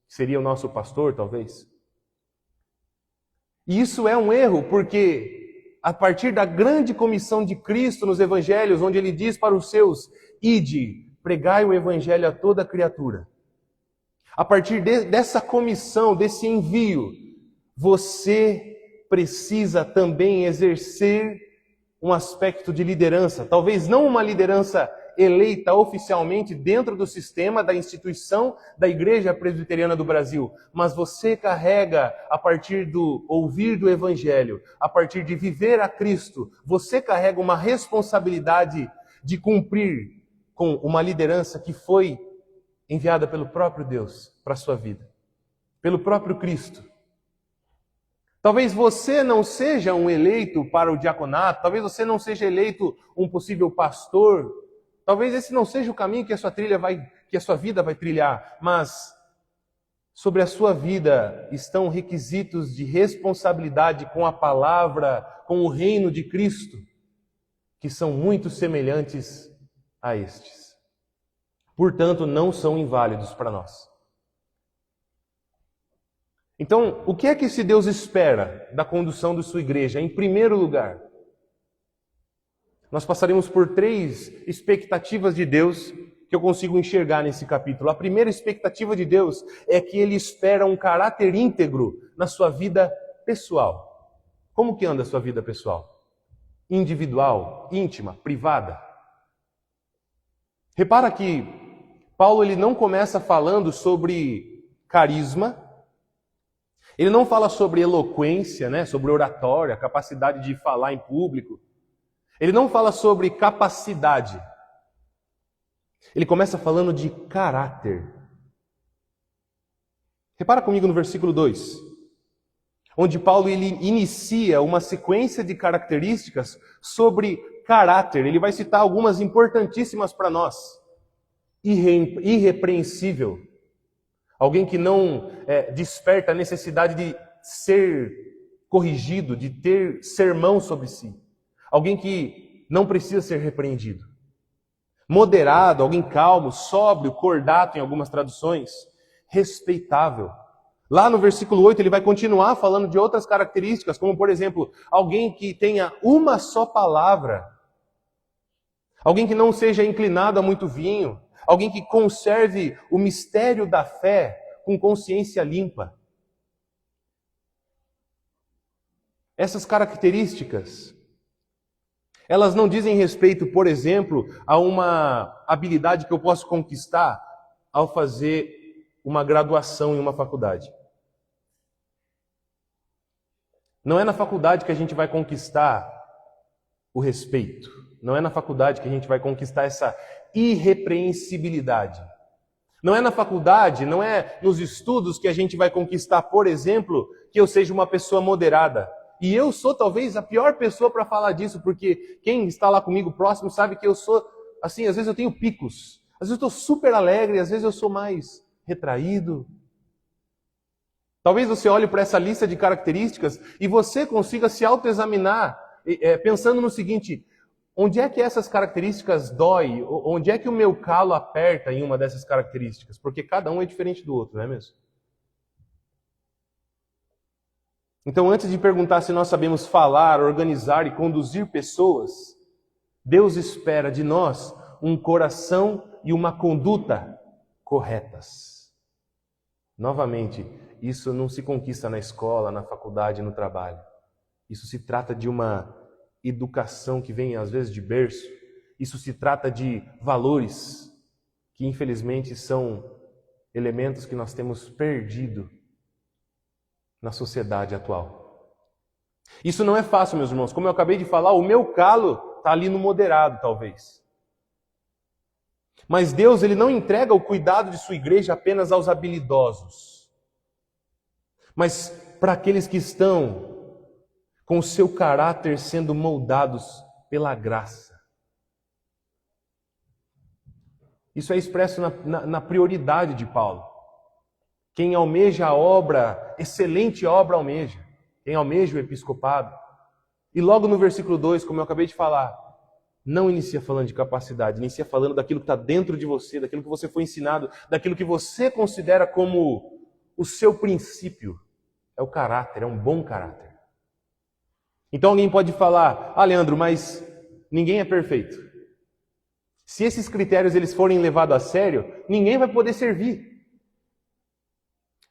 E: Seria o nosso pastor, talvez. E isso é um erro, porque a partir da grande comissão de Cristo nos evangelhos, onde ele diz para os seus: ide, pregai o evangelho a toda criatura. A partir dessa comissão, desse envio, você precisa também exercer um aspecto de liderança. Talvez não uma liderança eleita oficialmente dentro do sistema da instituição da Igreja Presbiteriana do Brasil, mas você carrega, a partir do ouvir do Evangelho, a partir de viver a Cristo, você carrega uma responsabilidade de cumprir com uma liderança que foi enviada pelo próprio Deus para a sua vida, pelo próprio Cristo. Talvez você não seja um eleito para o diaconato, talvez você não seja eleito um possível pastor, talvez esse não seja o caminho que a sua vida vai trilhar, mas sobre a sua vida estão requisitos de responsabilidade com a palavra, com o reino de Cristo, que são muito semelhantes a estes. Portanto, não são inválidos para nós. Então, o que é que esse Deus espera da condução de sua igreja? Em primeiro lugar, nós passaremos por 3 expectativas de Deus que eu consigo enxergar nesse capítulo. A primeira expectativa de Deus é que Ele espera um caráter íntegro na sua vida pessoal. Como que anda a sua vida pessoal? Individual, íntima, privada. Repara que Paulo ele não começa falando sobre carisma, ele não fala sobre eloquência, né, sobre oratória, capacidade de falar em público. Ele não fala sobre capacidade. Ele começa falando de caráter. Repara comigo no versículo 2, onde Paulo ele inicia uma sequência de características sobre caráter. Ele vai citar algumas importantíssimas para nós. Irrepreensível. Alguém que não desperta a necessidade de ser corrigido, de ter sermão sobre si. Alguém que não precisa ser repreendido. Moderado, alguém calmo, sóbrio, cordato em algumas traduções. Respeitável. Lá no versículo 8 ele vai continuar falando de outras características, como por exemplo, alguém que tenha uma só palavra. Alguém que não seja inclinado a muito vinho. Alguém que conserve o mistério da fé com consciência limpa. Essas características, elas não dizem respeito, por exemplo, a uma habilidade que eu posso conquistar ao fazer uma graduação em uma faculdade. Não é na faculdade que a gente vai conquistar o respeito. Não é na faculdade que a gente vai conquistar essa irrepreensibilidade. Não é na faculdade, não é nos estudos que a gente vai conquistar, por exemplo, que eu seja uma pessoa moderada. E eu sou talvez a pior pessoa para falar disso, porque quem está lá comigo próximo sabe que eu sou, assim, às vezes eu tenho picos. Às vezes eu estou super alegre, às vezes eu sou mais retraído. Talvez você olhe para essa lista de características e você consiga se autoexaminar, pensando no seguinte: onde é que essas características dói? Onde é que o meu calo aperta em uma dessas características? Porque cada um é diferente do outro, não é mesmo? Então, antes de perguntar se nós sabemos falar, organizar e conduzir pessoas, Deus espera de nós um coração e uma conduta corretas. Novamente, isso não se conquista na escola, na faculdade, no trabalho. Isso se trata de uma educação que vem às vezes de berço. Isso se trata de valores que infelizmente são elementos que nós temos perdido na sociedade atual. Isso não é fácil, meus irmãos. Como eu acabei de falar, o meu calo está ali no moderado, talvez. Mas Deus ele não entrega o cuidado de sua igreja apenas aos habilidosos, mas para aqueles que estão com o seu caráter sendo moldados pela graça. Isso é expresso na prioridade de Paulo. Quem almeja a obra, excelente obra almeja. Quem almeja o episcopado. E logo no versículo 2, como eu acabei de falar, não inicia falando de capacidade, inicia falando daquilo que está dentro de você, daquilo que você foi ensinado, daquilo que você considera como o seu princípio. É o caráter, é um bom caráter. Então alguém pode falar: ah, Leandro, mas ninguém é perfeito. Se esses critérios eles forem levados a sério, ninguém vai poder servir.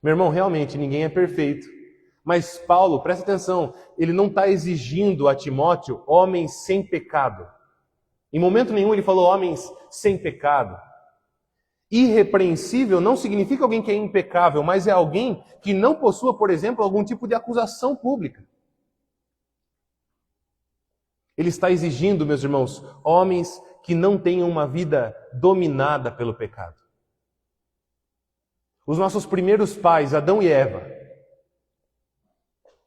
E: Meu irmão, realmente ninguém é perfeito. Mas Paulo, presta atenção, ele não está exigindo a Timóteo homens sem pecado. Em momento nenhum ele falou homens sem pecado. Irrepreensível não significa alguém que é impecável, mas é alguém que não possua, por exemplo, algum tipo de acusação pública. Ele está exigindo, meus irmãos, homens que não tenham uma vida dominada pelo pecado. Os nossos primeiros pais, Adão e Eva,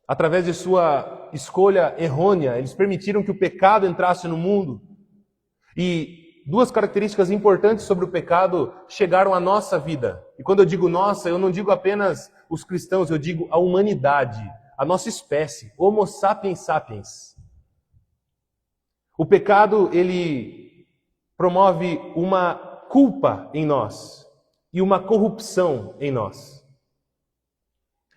E: através de sua escolha errônea, eles permitiram que o pecado entrasse no mundo. E duas características importantes sobre o pecado chegaram à nossa vida. E quando eu digo nossa, eu não digo apenas os cristãos, eu digo a humanidade, a nossa espécie, Homo sapiens sapiens. O pecado, ele promove uma culpa em nós e uma corrupção em nós.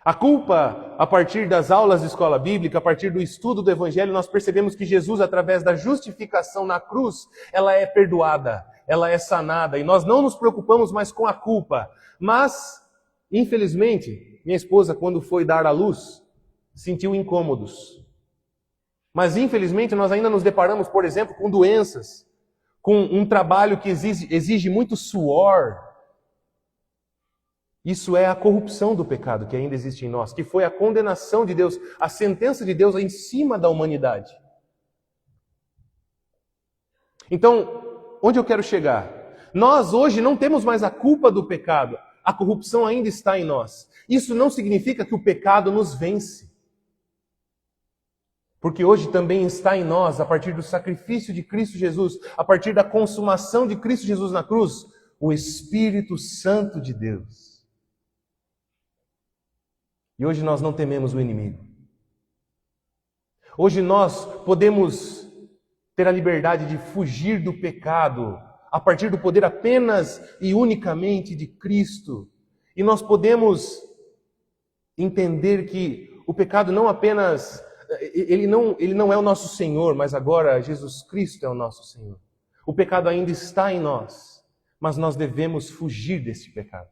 E: A culpa, a partir das aulas de escola bíblica, a partir do estudo do Evangelho, nós percebemos que Jesus, através da justificação na cruz, ela é perdoada. ela é sanada e nós não nos preocupamos mais com a culpa. Mas, infelizmente, minha esposa, quando foi dar à luz, sentiu incômodos. Mas, infelizmente, nós ainda nos deparamos, por exemplo, com doenças, com um trabalho que exige muito suor. Isso é a corrupção do pecado que ainda existe em nós, que foi a condenação de Deus, a sentença de Deus em cima da humanidade. Então, onde eu quero chegar? Nós hoje não temos mais a culpa do pecado, a corrupção ainda está em nós. Isso não significa que o pecado nos vence. Porque hoje também está em nós, a partir do sacrifício de Cristo Jesus, a partir da consumação de Cristo Jesus na cruz, o Espírito Santo de Deus. E hoje nós não tememos o inimigo. Hoje nós podemos ter a liberdade de fugir do pecado, a partir do poder apenas e unicamente de Cristo. E nós podemos entender que o pecado não apenas... Ele não é o nosso Senhor, mas agora Jesus Cristo é o nosso Senhor. O pecado ainda está em nós, mas nós devemos fugir desse pecado.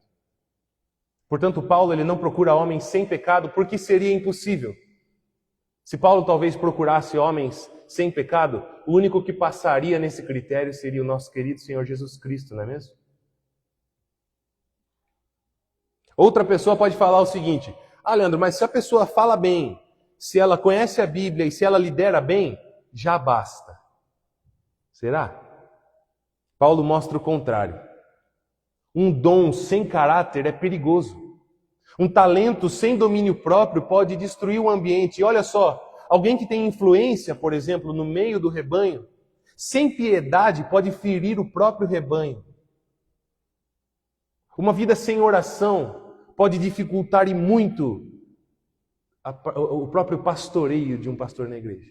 E: Portanto, Paulo ele não procura homens sem pecado, porque seria impossível. Se Paulo talvez procurasse homens sem pecado, o único que passaria nesse critério seria o nosso querido Senhor Jesus Cristo, não é mesmo? Outra pessoa pode falar o seguinte: Leandro, mas se a pessoa fala bem, se ela conhece a Bíblia e se ela lidera bem, já basta. Será? Paulo mostra o contrário. Um dom sem caráter é perigoso. Um talento sem domínio próprio pode destruir o ambiente. E olha só, alguém que tem influência, por exemplo, no meio do rebanho, sem piedade pode ferir o próprio rebanho. Uma vida sem oração pode dificultar e muito o próprio pastoreio de um pastor na igreja.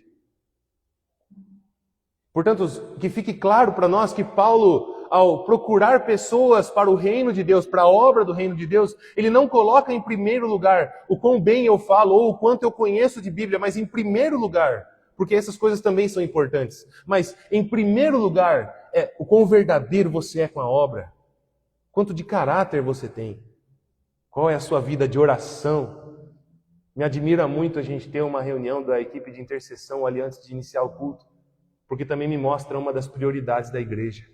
E: Portanto, que fique claro para nós que Paulo, ao procurar pessoas para o reino de Deus, para a obra do reino de Deus, ele não coloca em primeiro lugar o quão bem eu falo ou o quanto eu conheço de Bíblia, mas em primeiro lugar, porque essas coisas também são importantes, mas em primeiro lugar é o quão verdadeiro você é com a obra, quanto de caráter você tem, qual é a sua vida de oração. Me admira muito a gente ter uma reunião da equipe de intercessão ali antes de iniciar o culto, porque também me mostra uma das prioridades da igreja.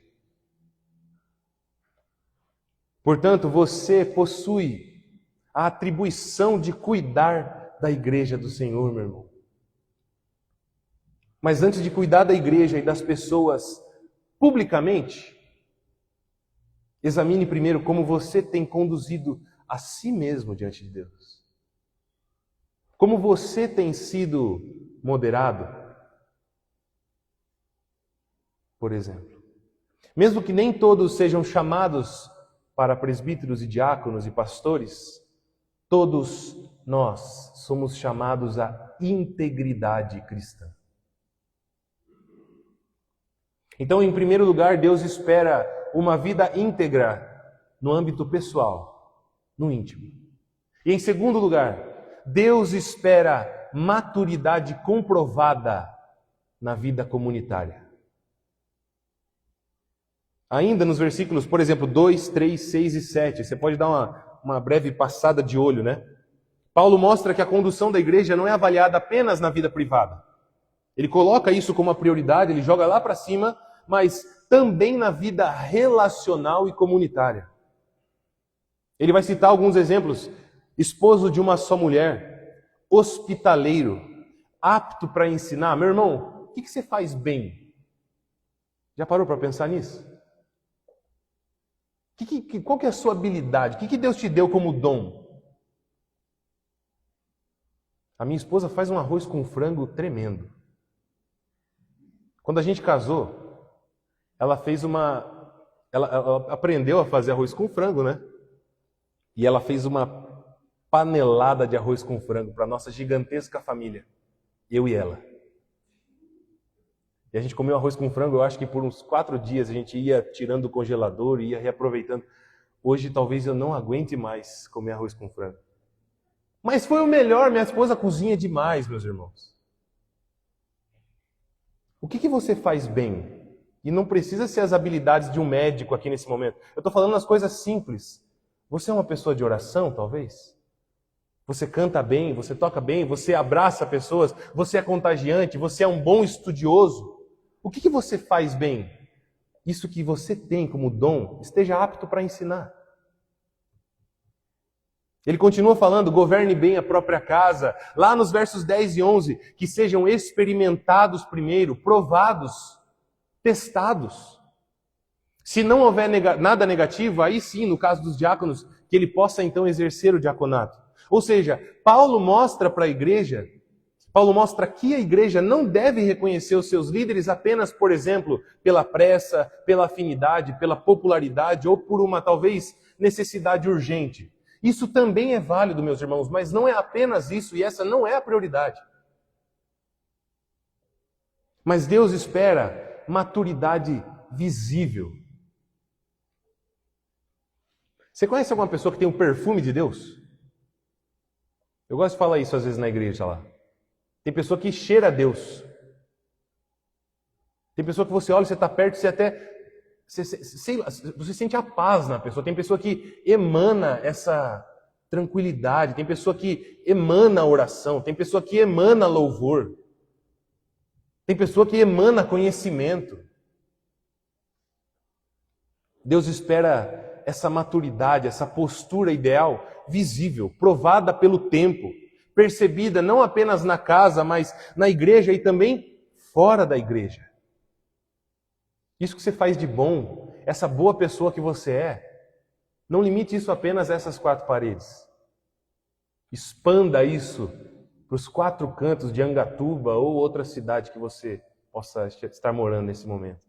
E: Portanto, você possui a atribuição de cuidar da igreja do Senhor, meu irmão. Mas antes de cuidar da igreja e das pessoas publicamente, examine primeiro como você tem conduzido a si mesmo diante de Deus. Como você tem sido moderado, por exemplo. Mesmo que nem todos sejam chamados para presbíteros e diáconos e pastores, todos nós somos chamados à integridade cristã. Então, em primeiro lugar, Deus espera uma vida íntegra no âmbito pessoal, no íntimo. E em segundo lugar, Deus espera maturidade comprovada na vida comunitária. Ainda nos versículos, por exemplo, 2, 3, 6 e 7, você pode dar uma breve passada de olho, né? Paulo mostra que a condução da igreja não é avaliada apenas na vida privada. Ele coloca isso como uma prioridade, ele joga lá para cima, mas também na vida relacional e comunitária. Ele vai citar alguns exemplos. Esposo de uma só mulher, hospitaleiro, apto para ensinar. Meu irmão, o que você faz bem? Já parou para pensar nisso? Qual que é a sua habilidade? O que Deus te deu como dom? A minha esposa faz um arroz com frango tremendo. Quando a gente casou, ela aprendeu a fazer arroz com frango, né? E ela fez uma panelada de arroz com frango para a nossa gigantesca família. Eu e ela. E a gente comeu arroz com frango, eu acho que por uns 4 dias a gente ia tirando do congelador e ia reaproveitando. Hoje talvez eu não aguente mais comer arroz com frango. Mas foi o melhor, minha esposa cozinha demais, meus irmãos. O que você faz bem? E não precisa ser as habilidades de um médico aqui nesse momento. Eu estou falando as coisas simples. Você é uma pessoa de oração, talvez? Você canta bem, você toca bem, você abraça pessoas, você é contagiante, você é um bom estudioso. O que você faz bem? Isso que você tem como dom, esteja apto para ensinar. Ele continua falando, governe bem a própria casa. Lá nos versos 10 e 11, que sejam experimentados primeiro, provados, testados. Se não houver nada negativo, aí sim, no caso dos diáconos, que ele possa então exercer o diaconato. Ou seja, Paulo mostra para a igreja, Paulo mostra que a igreja não deve reconhecer os seus líderes apenas, por exemplo, pela pressa, pela afinidade, pela popularidade ou por uma, talvez, necessidade urgente. Isso também é válido, meus irmãos, mas não é apenas isso e essa não é a prioridade. Mas Deus espera maturidade visível. Você conhece alguma pessoa que tem o perfume de Deus? Eu gosto de falar isso às vezes na igreja lá. Tem pessoa que cheira a Deus. Tem pessoa que você olha, você está perto, você até... Você sente a paz na pessoa. Tem pessoa que emana essa tranquilidade. Tem pessoa que emana oração. Tem pessoa que emana louvor. Tem pessoa que emana conhecimento. Deus espera essa maturidade, essa postura ideal, visível, provada pelo tempo, percebida não apenas na casa, mas na igreja e também fora da igreja. Isso que você faz de bom, essa boa pessoa que você é, não limite isso apenas a essas 4 paredes. Expanda isso para os 4 cantos de Angatuba ou outra cidade que você possa estar morando nesse momento.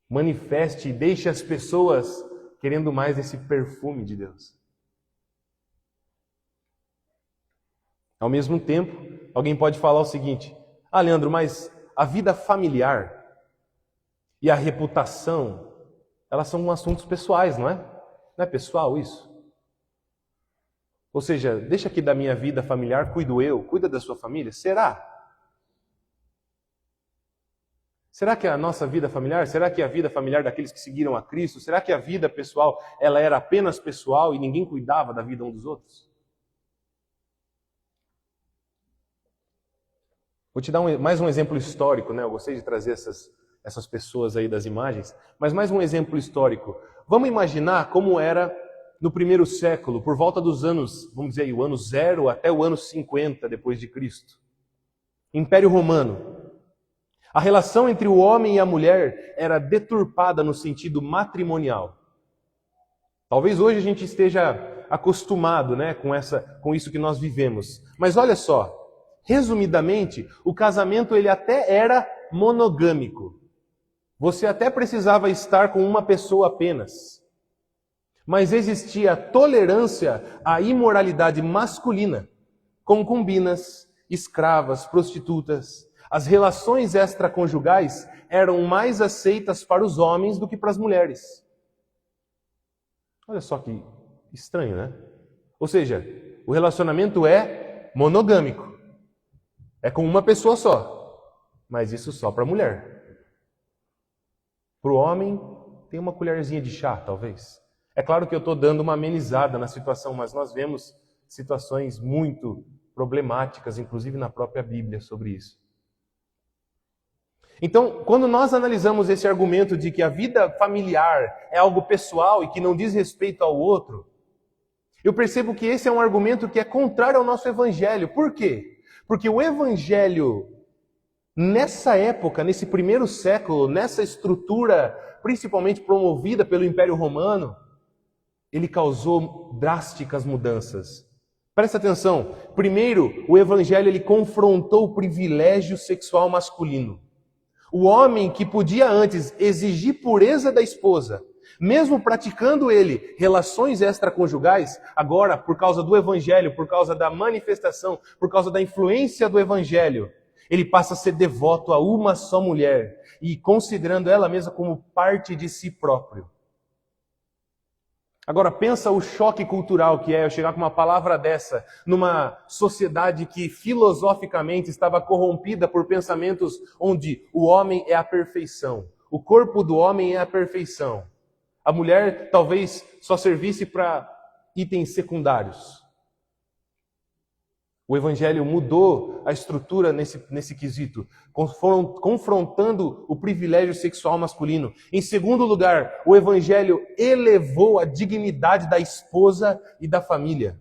E: Manifeste e deixe as pessoas querendo mais esse perfume de Deus. Ao mesmo tempo, alguém pode falar o seguinte: ah, Leandro, mas a vida familiar e a reputação, elas são assuntos pessoais, não é? Não é pessoal isso? Ou seja, deixa que da minha vida familiar cuido eu, cuida da sua família? Será? Será que a nossa vida familiar, será que a vida familiar daqueles que seguiram a Cristo, será que a vida pessoal, ela era apenas pessoal e ninguém cuidava da vida um dos outros? Vou te dar mais um exemplo histórico, né? Eu gostei de trazer essas pessoas aí das imagens, mas mais um exemplo histórico. Vamos imaginar como era no primeiro século, por volta dos anos, vamos dizer aí, o ano 0 até o ano 50 depois de Cristo. Império Romano. A relação entre o homem e a mulher era deturpada no sentido matrimonial. Talvez hoje a gente esteja acostumado, né, com isso que nós vivemos. Mas olha só, resumidamente, o casamento ele até era monogâmico. Você até precisava estar com uma pessoa apenas. Mas existia tolerância à imoralidade masculina, concubinas, escravas, prostitutas. As relações extraconjugais eram mais aceitas para os homens do que para as mulheres. Olha só que estranho, né? Ou seja, o relacionamento é monogâmico. É com uma pessoa só. Mas isso só para a mulher. Para o homem, tem uma colherzinha de chá, talvez. É claro que eu estou dando uma amenizada na situação, mas nós vemos situações muito problemáticas, inclusive na própria Bíblia, sobre isso. Então, quando nós analisamos esse argumento de que a vida familiar é algo pessoal e que não diz respeito ao outro, eu percebo que esse é um argumento que é contrário ao nosso evangelho. Por quê? Porque o evangelho, nessa época, nesse primeiro século, nessa estrutura, principalmente promovida pelo Império Romano, ele causou drásticas mudanças. Presta atenção. Primeiro, o evangelho ele confrontou o privilégio sexual masculino. O homem que podia antes exigir pureza da esposa, mesmo praticando ele relações extraconjugais, agora, por causa do evangelho, por causa da manifestação, por causa da influência do evangelho, ele passa a ser devoto a uma só mulher e considerando ela mesma como parte de si próprio. Agora, pensa o choque cultural que é eu chegar com uma palavra dessa numa sociedade que filosoficamente estava corrompida por pensamentos onde o homem é a perfeição, o corpo do homem é a perfeição. A mulher talvez só servisse para itens secundários. O Evangelho mudou a estrutura nesse quesito, confrontando o privilégio sexual masculino. Em segundo lugar, o Evangelho elevou a dignidade da esposa e da família.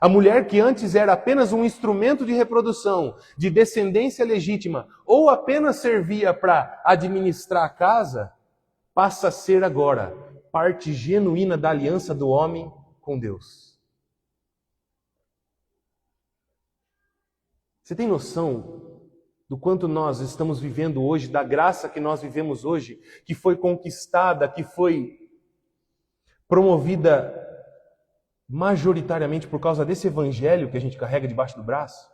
E: A mulher que antes era apenas um instrumento de reprodução, de descendência legítima, ou apenas servia para administrar a casa, passa a ser agora parte genuína da aliança do homem com Deus. Você tem noção do quanto nós estamos vivendo hoje, da graça que nós vivemos hoje, que foi conquistada, que foi promovida majoritariamente por causa desse evangelho que a gente carrega debaixo do braço?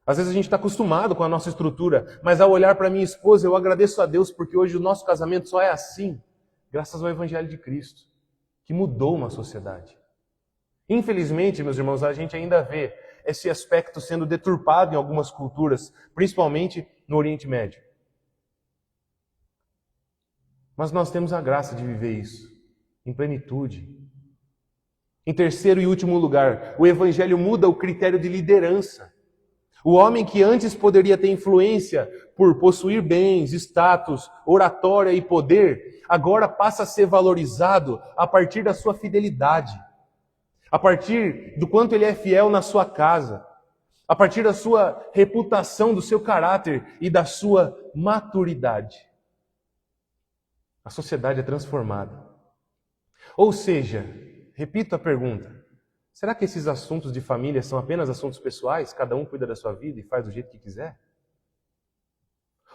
E: Às vezes a gente está acostumado com a nossa estrutura, mas ao olhar para minha esposa, eu agradeço a Deus porque hoje o nosso casamento só é assim, graças ao evangelho de Cristo, que mudou uma sociedade. Infelizmente, meus irmãos, a gente ainda vê esse aspecto sendo deturpado em algumas culturas, principalmente no Oriente Médio. Mas nós temos a graça de viver isso em plenitude. Em terceiro e último lugar, o Evangelho muda o critério de liderança. O homem que antes poderia ter influência por possuir bens, status, oratória e poder, agora passa a ser valorizado a partir da sua fidelidade. A partir do quanto ele é fiel na sua casa, a partir da sua reputação, do seu caráter e da sua maturidade. A sociedade é transformada. Ou seja, repito a pergunta, será que esses assuntos de família são apenas assuntos pessoais? Cada um cuida da sua vida e faz do jeito que quiser?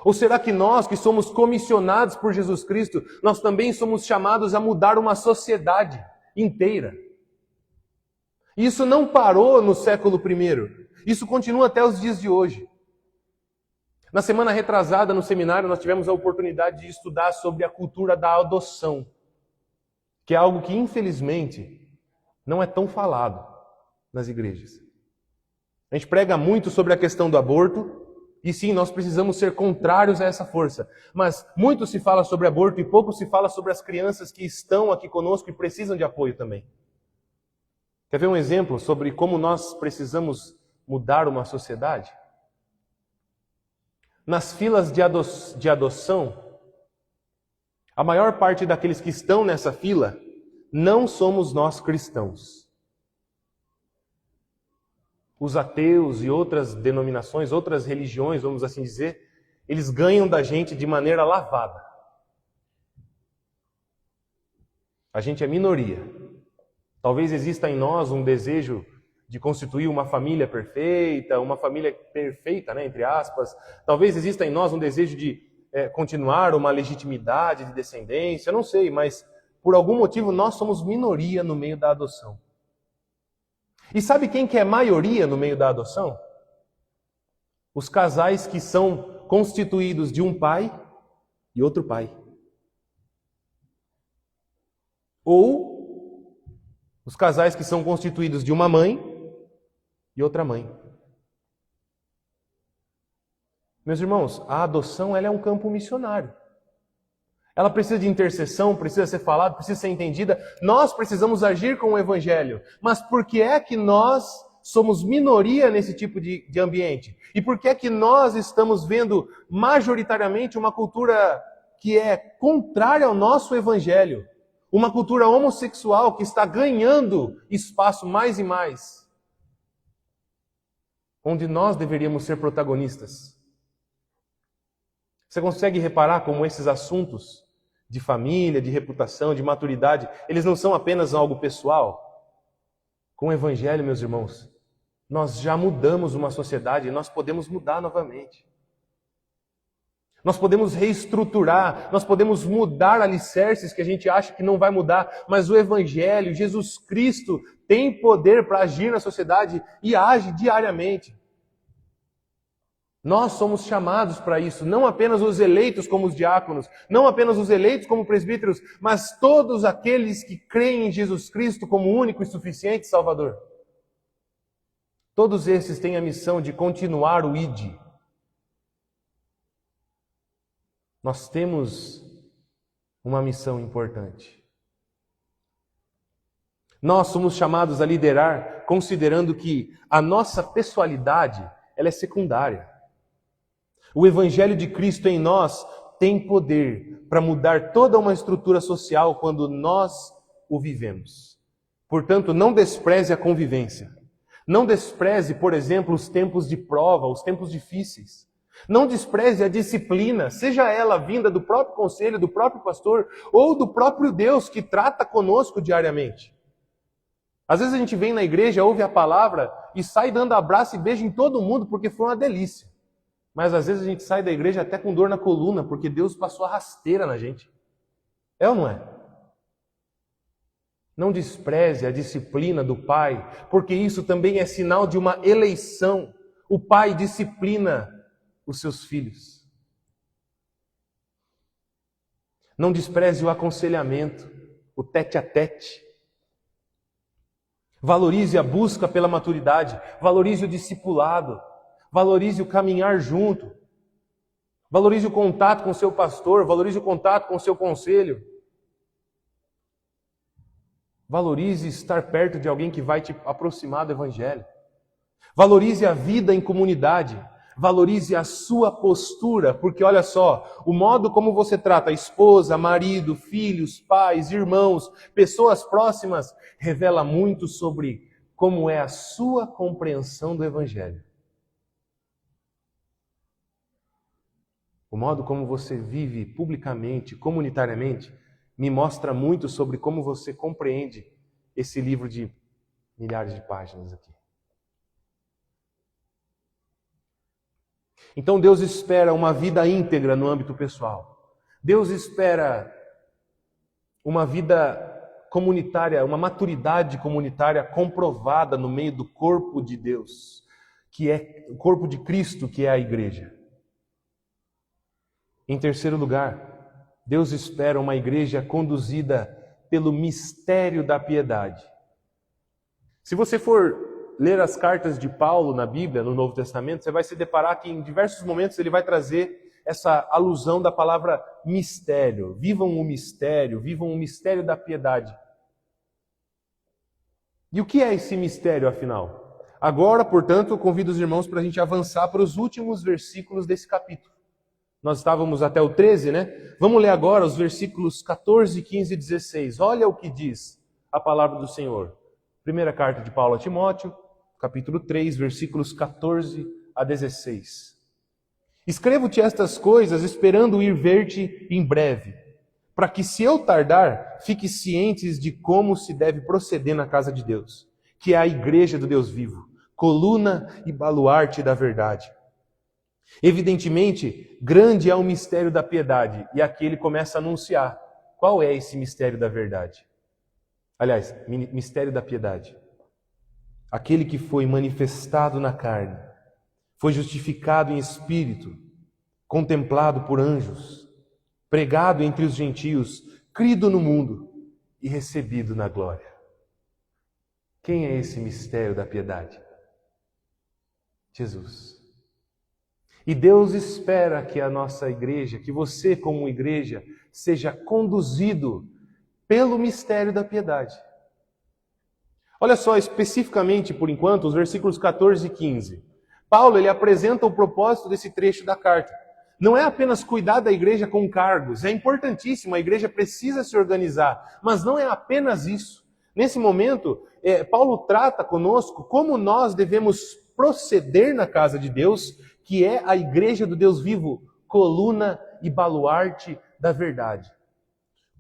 E: Ou será que nós, que somos comissionados por Jesus Cristo, nós também somos chamados a mudar uma sociedade inteira? Isso não parou no século I. Isso continua até os dias de hoje. Na semana retrasada, no seminário, nós tivemos a oportunidade de estudar sobre a cultura da adoção, que é algo que, infelizmente, não é tão falado nas igrejas. A gente prega muito sobre a questão do aborto, e sim, nós precisamos ser contrários a essa força. Mas muito se fala sobre aborto e pouco se fala sobre as crianças que estão aqui conosco e precisam de apoio também. Quer ver um exemplo sobre como nós precisamos mudar uma sociedade? Nas filas de adoção, a maior parte daqueles que estão nessa fila não somos nós cristãos. Os ateus e outras denominações, outras religiões, vamos assim dizer, eles ganham da gente de maneira lavada. A gente é minoria. Talvez exista em nós um desejo de constituir uma família perfeita, né, entre aspas. Talvez exista em nós um desejo de continuar uma legitimidade de descendência, eu não sei, mas por algum motivo nós somos minoria no meio da adoção. E sabe quem que é maioria no meio da adoção? Os casais que são constituídos de um pai e outro pai. Ou os casais que são constituídos de uma mãe e outra mãe. Meus irmãos, a adoção ela é um campo missionário. Ela precisa de intercessão, precisa ser falada, precisa ser entendida. Nós precisamos agir com o Evangelho. Mas por que é que nós somos minoria nesse tipo de ambiente? E por que é que nós estamos vendo majoritariamente uma cultura que é contrária ao nosso Evangelho? Uma cultura homossexual que está ganhando espaço mais e mais. Onde nós deveríamos ser protagonistas. Você consegue reparar como esses assuntos de família, de reputação, de maturidade, eles não são apenas algo pessoal? Com o Evangelho, meus irmãos, nós já mudamos uma sociedade e nós podemos mudar novamente. Nós podemos reestruturar, nós podemos mudar alicerces que a gente acha que não vai mudar, mas o Evangelho, Jesus Cristo, tem poder para agir na sociedade e age diariamente. Nós somos chamados para isso, não apenas os eleitos como os diáconos, não apenas os eleitos como presbíteros, mas todos aqueles que creem em Jesus Cristo como único e suficiente Salvador. Todos esses têm a missão de continuar o ID. nós temos uma missão importante. Nós somos chamados a liderar considerando que a nossa pessoalidade, ela é secundária. O Evangelho de Cristo em nós tem poder para mudar toda uma estrutura social quando nós o vivemos. Portanto, não despreze a convivência. Não despreze, por exemplo, os tempos de prova, os tempos difíceis. Não despreze a disciplina, seja ela vinda do próprio conselho, do próprio pastor ou do próprio Deus que trata conosco diariamente. Às vezes a gente vem na igreja, ouve a palavra e sai dando abraço e beijo em todo mundo porque foi uma delícia. Mas às vezes a gente sai da igreja até com dor na coluna porque Deus passou a rasteira na gente. É ou não é? Não despreze a disciplina do Pai, porque isso também é sinal de uma eleição. O Pai disciplina os seus filhos. Não despreze o aconselhamento, o tete-a-tete. Valorize a busca pela maturidade, valorize o discipulado, valorize o caminhar junto, valorize o contato com o seu pastor, valorize o contato com o seu conselho. Valorize estar perto de alguém que vai te aproximar do Evangelho. Valorize a vida em comunidade. Valorize a sua postura, porque olha só, o modo como você trata a esposa, marido, filhos, pais, irmãos, pessoas próximas, revela muito sobre como é a sua compreensão do Evangelho. O modo como você vive publicamente, comunitariamente, me mostra muito sobre como você compreende esse livro de milhares de páginas aqui. Então Deus espera uma vida íntegra no âmbito pessoal. Deus espera uma vida comunitária, uma maturidade comunitária comprovada no meio do corpo de Deus, que é o corpo de Cristo, que é a igreja. Em terceiro lugar, Deus espera uma igreja conduzida pelo mistério da piedade. Se você for ler as cartas de Paulo na Bíblia, no Novo Testamento, você vai se deparar que em diversos momentos ele vai trazer essa alusão da palavra mistério. Vivam o mistério da piedade. E o que é esse mistério, afinal? Agora, portanto, eu convido os irmãos para a gente avançar para os últimos versículos desse capítulo. Nós estávamos até o 13, né? Vamos ler agora os versículos 14, 15 e 16. Olha o que diz a palavra do Senhor. Primeira carta de Paulo a Timóteo, capítulo 3, versículos 14 a 16. Escrevo-te estas coisas esperando ir ver-te em breve, para que, se eu tardar, fiques cientes de como se deve proceder na casa de Deus, que é a igreja do Deus vivo, coluna e baluarte da verdade. Evidentemente, grande é o mistério da piedade, e aqui ele começa a anunciar. Qual é esse mistério da verdade? Aliás, mistério da piedade. Aquele que foi manifestado na carne, foi justificado em espírito, contemplado por anjos, pregado entre os gentios, crido no mundo e recebido na glória. Quem é esse mistério da piedade? Jesus. E Deus espera que a nossa igreja, que você como igreja, seja conduzido pelo mistério da piedade. Olha só, especificamente, por enquanto, os versículos 14 e 15. Paulo, ele apresenta o propósito desse trecho da carta. Não é apenas cuidar da igreja com cargos, é importantíssimo, a igreja precisa se organizar, mas não é apenas isso. Nesse momento, Paulo trata conosco como nós devemos proceder na casa de Deus, que é a igreja do Deus vivo, coluna e baluarte da verdade.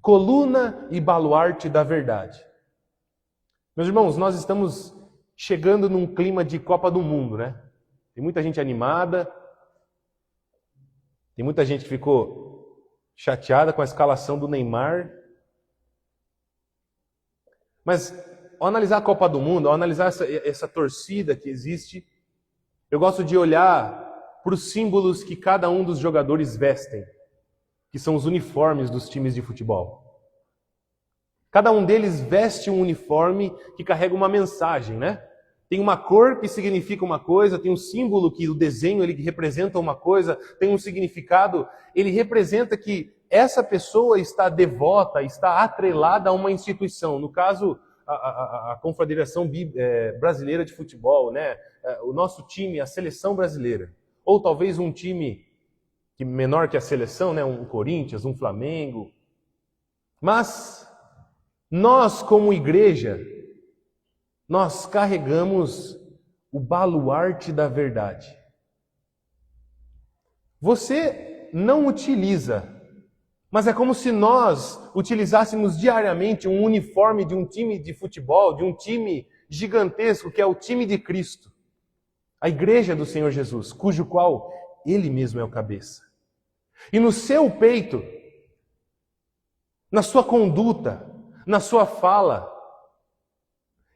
E: Coluna e baluarte da verdade. Meus irmãos, nós estamos chegando num clima de Copa do Mundo, né? Tem muita gente animada, tem muita gente que ficou chateada com a escalação do Neymar. Mas, ao analisar a Copa do Mundo, ao analisar essa torcida que existe, eu gosto de olhar para os símbolos que cada um dos jogadores vestem, que são os uniformes dos times de futebol. Cada um deles veste um uniforme que carrega uma mensagem, né? Tem uma cor que significa uma coisa, tem um símbolo que o desenho ele representa uma coisa, tem um significado, ele representa que essa pessoa está devota, está atrelada a uma instituição. No caso, a Confederação Brasileira de Futebol, né? O nosso time, a seleção brasileira. Ou talvez um time que menor que a seleção, né? Um Corinthians, um Flamengo. Mas nós, como igreja, nós carregamos o baluarte da verdade. Você não utiliza, mas é como se nós utilizássemos diariamente um uniforme de um time de futebol, de um time gigantesco que é o time de Cristo, a igreja do Senhor Jesus, cujo qual Ele mesmo é o cabeça. E no seu peito, na sua conduta, na sua fala,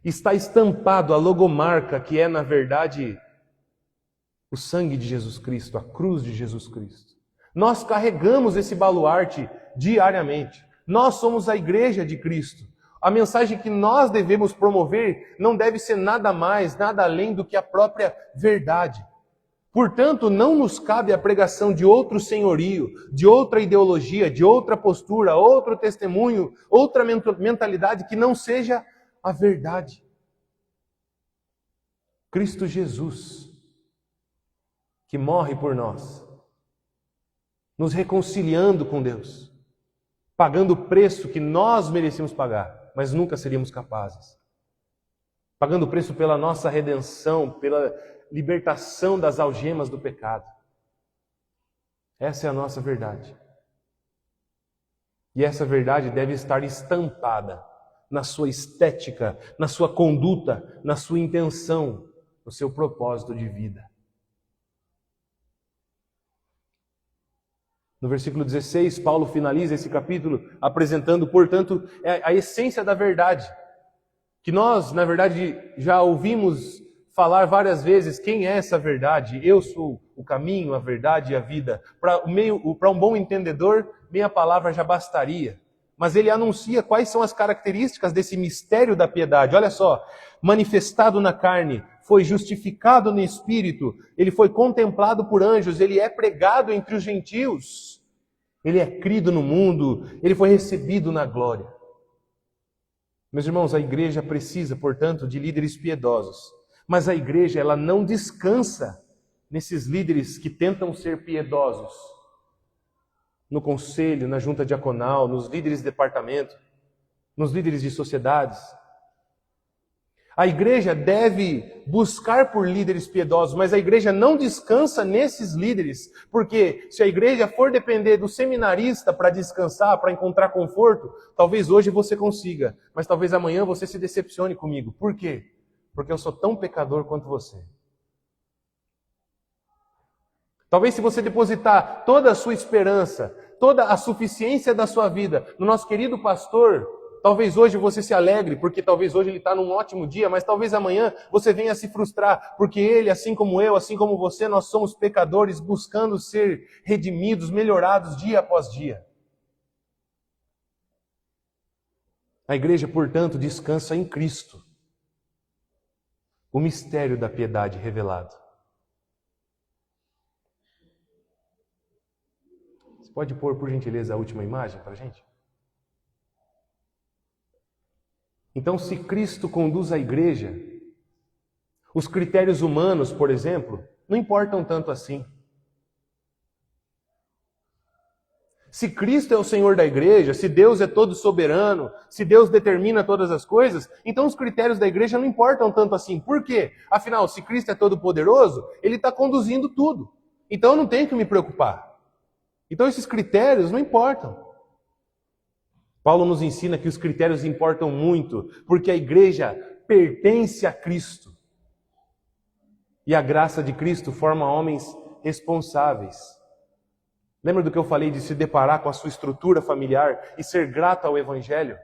E: está estampado a logomarca que é, na verdade, o sangue de Jesus Cristo, a cruz de Jesus Cristo. Nós carregamos esse baluarte diariamente. Nós somos a igreja de Cristo. A mensagem que nós devemos promover não deve ser nada mais, nada além do que a própria verdade. Portanto, não nos cabe a pregação de outro senhorio, de outra ideologia, de outra postura, outro testemunho, outra mentalidade que não seja a verdade. Cristo Jesus, que morre por nós, nos reconciliando com Deus, pagando o preço que nós merecíamos pagar, mas nunca seríamos capazes. Pagando o preço pela nossa redenção, pela libertação das algemas do pecado. Essa é a nossa verdade. E essa verdade deve estar estampada na sua estética, na sua conduta, na sua intenção, no seu propósito de vida. No versículo 16, Paulo finaliza esse capítulo apresentando, portanto, a essência da verdade. Que nós, na verdade, já ouvimos falar várias vezes quem é essa verdade. Eu sou o caminho, a verdade e a vida. Para um bom entendedor, minha palavra já bastaria. Mas ele anuncia quais são as características desse mistério da piedade. Olha só, manifestado na carne, foi justificado no Espírito, ele foi contemplado por anjos, ele é pregado entre os gentios, ele é crido no mundo, ele foi recebido na glória. Meus irmãos, a igreja precisa, portanto, de líderes piedosos, mas a igreja ela não descansa nesses líderes que tentam ser piedosos, no conselho, na junta diaconal, nos líderes de departamento, nos líderes de sociedades. A igreja deve buscar por líderes piedosos, mas a igreja não descansa nesses líderes, porque se a igreja for depender do seminarista para descansar, para encontrar conforto, talvez hoje você consiga, mas talvez amanhã você se decepcione comigo. Por quê? Porque eu sou tão pecador quanto você. Talvez se você depositar toda a sua esperança, toda a suficiência da sua vida no nosso querido pastor, talvez hoje você se alegre, porque talvez hoje ele está num ótimo dia, mas talvez amanhã você venha se frustrar, porque ele, assim como eu, assim como você, nós somos pecadores buscando ser redimidos, melhorados dia após dia. A igreja, portanto, descansa em Cristo, o mistério da piedade revelado. Você pode pôr, por gentileza, a última imagem para a gente? Então, se Cristo conduz a igreja, os critérios humanos, por exemplo, não importam tanto assim. Se Cristo é o Senhor da igreja, se Deus é todo soberano, se Deus determina todas as coisas, então os critérios da igreja não importam tanto assim. Por quê? Afinal, se Cristo é todo poderoso, Ele está conduzindo tudo. Então eu não tenho que me preocupar. Então esses critérios não importam. Paulo nos ensina que os critérios importam muito, porque a igreja pertence a Cristo. E a graça de Cristo forma homens responsáveis. Lembra do que eu falei de se deparar com a sua estrutura familiar e ser grato ao Evangelho?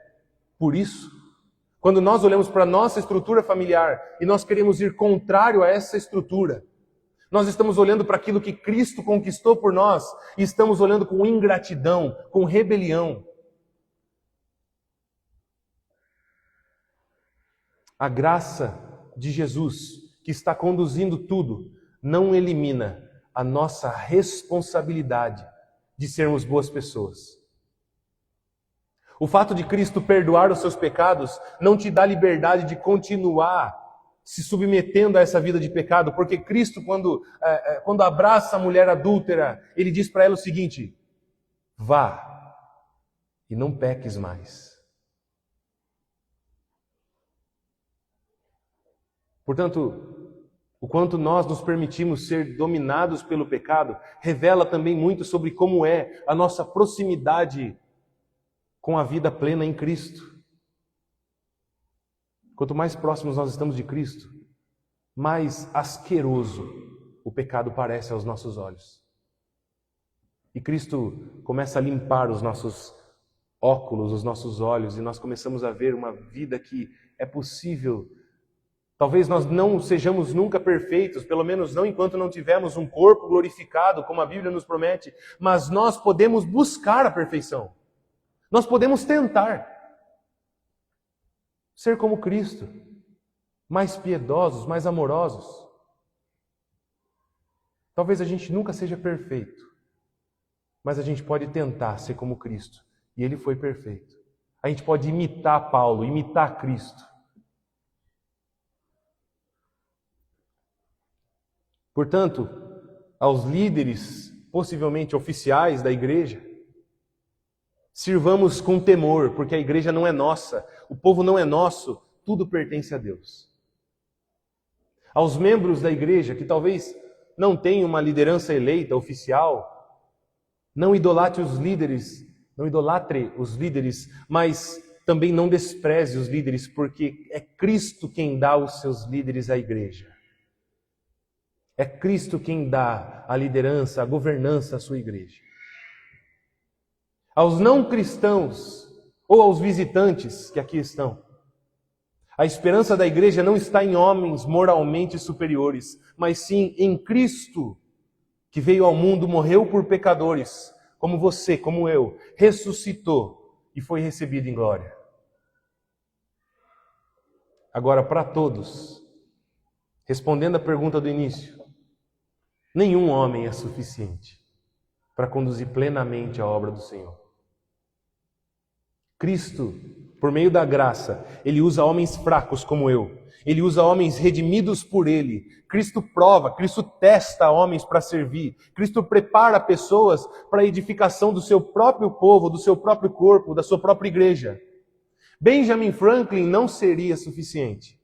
E: Por isso, quando nós olhamos para a nossa estrutura familiar e nós queremos ir contrário a essa estrutura, nós estamos olhando para aquilo que Cristo conquistou por nós e estamos olhando com ingratidão, com rebelião. A graça de Jesus, que está conduzindo tudo, não elimina a nossa responsabilidade de sermos boas pessoas. O fato de Cristo perdoar os seus pecados não te dá liberdade de continuar se submetendo a essa vida de pecado, porque Cristo, quando abraça a mulher adúltera, ele diz para ela o seguinte: vá e não peques mais. Portanto, o quanto nós nos permitimos ser dominados pelo pecado, revela também muito sobre como é a nossa proximidade com a vida plena em Cristo. Quanto mais próximos nós estamos de Cristo, mais asqueroso o pecado parece aos nossos olhos. E Cristo começa a limpar os nossos óculos, os nossos olhos, e nós começamos a ver uma vida que é possível. Talvez nós não sejamos nunca perfeitos, pelo menos não enquanto não tivermos um corpo glorificado, como a Bíblia nos promete, mas nós podemos buscar a perfeição. Nós podemos tentar ser como Cristo, mais piedosos, mais amorosos. Talvez a gente nunca seja perfeito, mas a gente pode tentar ser como Cristo, e Ele foi perfeito. A gente pode imitar Paulo, imitar Cristo. Portanto, aos líderes, possivelmente oficiais da igreja, sirvamos com temor, porque a igreja não é nossa, o povo não é nosso, tudo pertence a Deus. Aos membros da igreja, que talvez não tenham uma liderança eleita, oficial, não idolatre os líderes, mas também não despreze os líderes, porque é Cristo quem dá os seus líderes à igreja. É Cristo quem dá a liderança, a governança à sua igreja. Aos não cristãos ou aos visitantes que aqui estão, a esperança da igreja não está em homens moralmente superiores, mas sim em Cristo, que veio ao mundo, morreu por pecadores, como você, como eu, ressuscitou e foi recebido em glória. Agora, para todos, respondendo à pergunta do início, nenhum homem é suficiente para conduzir plenamente a obra do Senhor. Cristo, por meio da graça, Ele usa homens fracos como eu. Ele usa homens redimidos por Ele. Cristo prova, Cristo testa homens para servir. Cristo prepara pessoas para a edificação do seu próprio povo, do seu próprio corpo, da sua própria igreja. Benjamin Franklin não seria suficiente.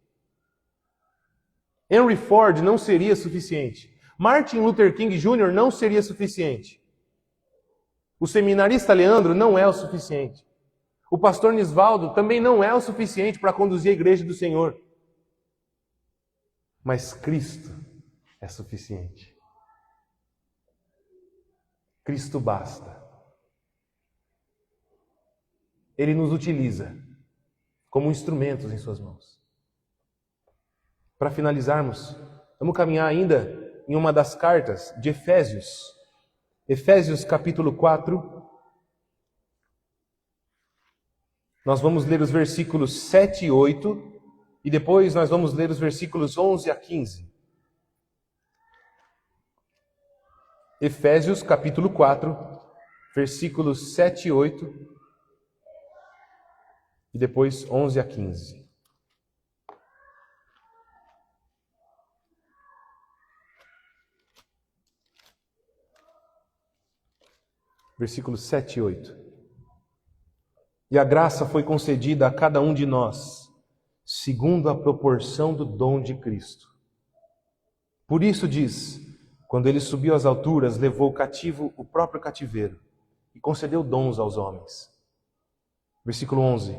E: Henry Ford não seria suficiente. Martin Luther King Jr. não seria suficiente. O seminarista Leandro não é o suficiente. O pastor Nisvaldo também não é o suficiente para conduzir a igreja do Senhor. Mas Cristo é suficiente. Cristo basta. Ele nos utiliza como instrumentos em suas mãos. Para finalizarmos, vamos caminhar ainda em uma das cartas de Efésios. Efésios capítulo 4. Nós vamos ler os versículos 7 e 8, e depois nós vamos ler os versículos 11 a 15. Efésios capítulo 4, versículos 7 e 8, e depois 11 a 15. Versículos 7 e 8. E a graça foi concedida a cada um de nós, segundo a proporção do dom de Cristo. Por isso diz, quando ele subiu às alturas, levou cativo o próprio cativeiro e concedeu dons aos homens. Versículo 11.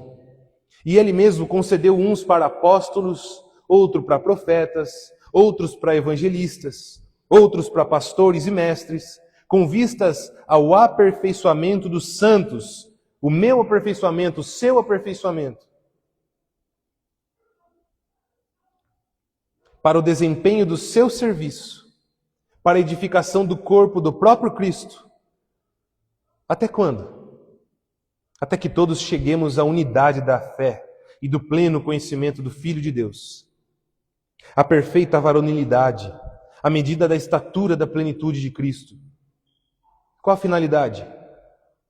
E: E ele mesmo concedeu uns para apóstolos, outros para profetas, outros para evangelistas, outros para pastores e mestres, com vistas ao aperfeiçoamento dos santos, o meu aperfeiçoamento, o seu aperfeiçoamento, para o desempenho do seu serviço, para a edificação do corpo do próprio Cristo. Até quando? Até que todos cheguemos à unidade da fé e do pleno conhecimento do Filho de Deus, a perfeita varonilidade, a medida da estatura da plenitude de Cristo. Qual a finalidade?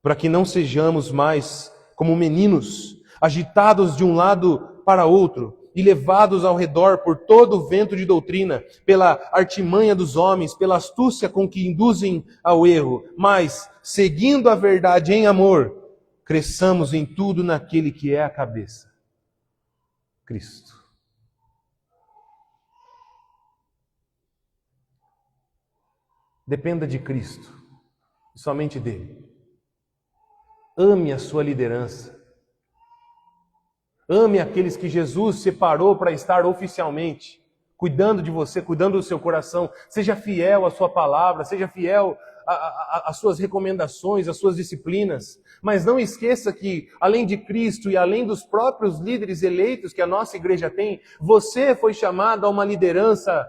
E: Para que não sejamos mais como meninos, agitados de um lado para outro e levados ao redor por todo o vento de doutrina, pela artimanha dos homens, pela astúcia com que induzem ao erro, mas, seguindo a verdade em amor, cresçamos em tudo naquele que é a cabeça, Cristo. Dependa de Cristo, somente dele. Ame a sua liderança. Ame aqueles que Jesus separou para estar oficialmente, cuidando de você, cuidando do seu coração. Seja fiel à sua palavra, seja fiel às suas recomendações, às suas disciplinas. Mas não esqueça que, além de Cristo e além dos próprios líderes eleitos que a nossa igreja tem, você foi chamado a uma liderança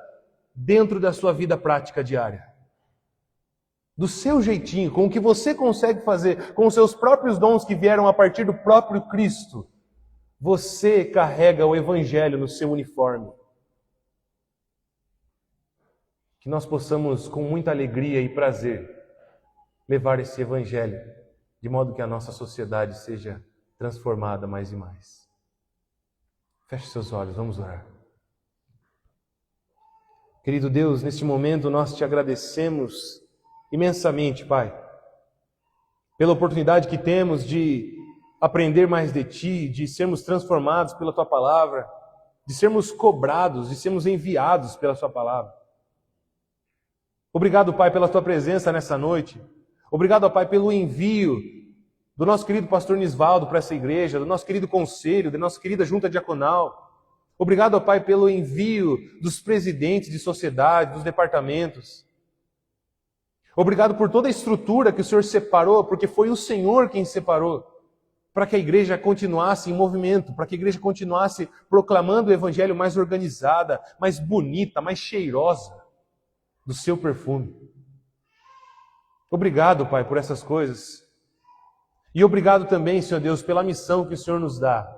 E: dentro da sua vida prática diária. Do seu jeitinho, com o que você consegue fazer, com os seus próprios dons que vieram a partir do próprio Cristo. Você carrega o Evangelho no seu uniforme. Que nós possamos, com muita alegria e prazer, levar esse Evangelho, de modo que a nossa sociedade seja transformada mais e mais. Feche seus olhos, vamos orar. Querido Deus, neste momento nós te agradecemos imensamente, Pai, pela oportunidade que temos de aprender mais de Ti, de sermos transformados pela Tua palavra, de sermos cobrados, de sermos enviados pela Sua palavra. Obrigado, Pai, pela Tua presença nessa noite. Obrigado, Pai, pelo envio do nosso querido pastor Nisvaldo para essa igreja, do nosso querido conselho, da nossa querida junta diaconal. Obrigado, Pai, pelo envio dos presidentes de sociedade, dos departamentos. Obrigado por toda a estrutura que o Senhor separou, porque foi o Senhor quem separou, para que a igreja continuasse em movimento, para que a igreja continuasse proclamando o Evangelho mais organizada, mais bonita, mais cheirosa do seu perfume. Obrigado, Pai, por essas coisas. E obrigado também, Senhor Deus, pela missão que o Senhor nos dá.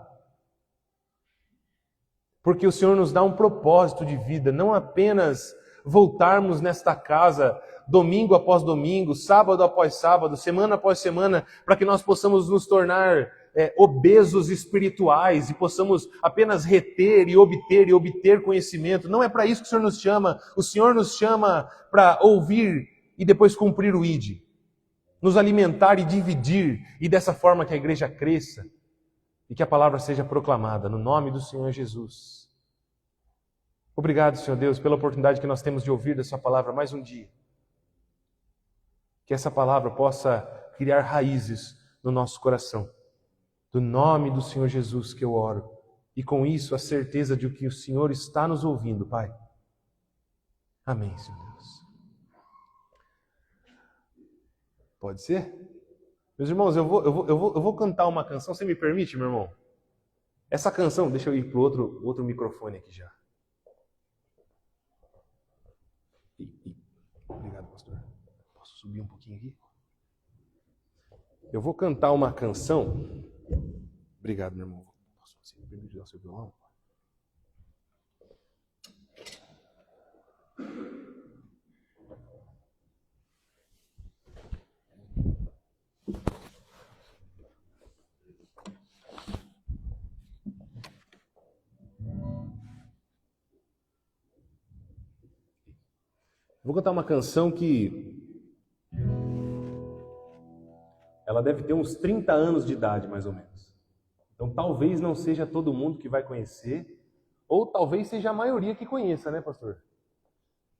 E: Porque o Senhor nos dá um propósito de vida, não apenas voltarmos nesta casa domingo após domingo, sábado após sábado, semana após semana, para que nós possamos nos tornar obesos espirituais e possamos apenas reter e obter conhecimento. Não é para isso que o Senhor nos chama. O Senhor nos chama para ouvir e depois cumprir o ID. Nos alimentar e dividir, e dessa forma que a igreja cresça e que a palavra seja proclamada no nome do Senhor Jesus. Obrigado, Senhor Deus, pela oportunidade que nós temos de ouvir dessa palavra mais um dia. Que essa palavra possa criar raízes no nosso coração. Do nome do Senhor Jesus que eu oro. E com isso a certeza de que o Senhor está nos ouvindo, Pai. Amém, Senhor Deus. Pode ser? Meus irmãos, eu vou cantar uma canção. Você me permite, meu irmão? Essa canção, deixa eu ir para o outro microfone aqui já. Obrigado, pastor. Posso subir um pouquinho aqui? Eu vou cantar uma canção. Obrigado, meu irmão. Você me permite dar o seu violão? Vou cantar uma canção que ela deve ter uns 30 anos de idade, mais ou menos. Então talvez não seja todo mundo que vai conhecer, ou talvez seja a maioria que conheça, né, pastor?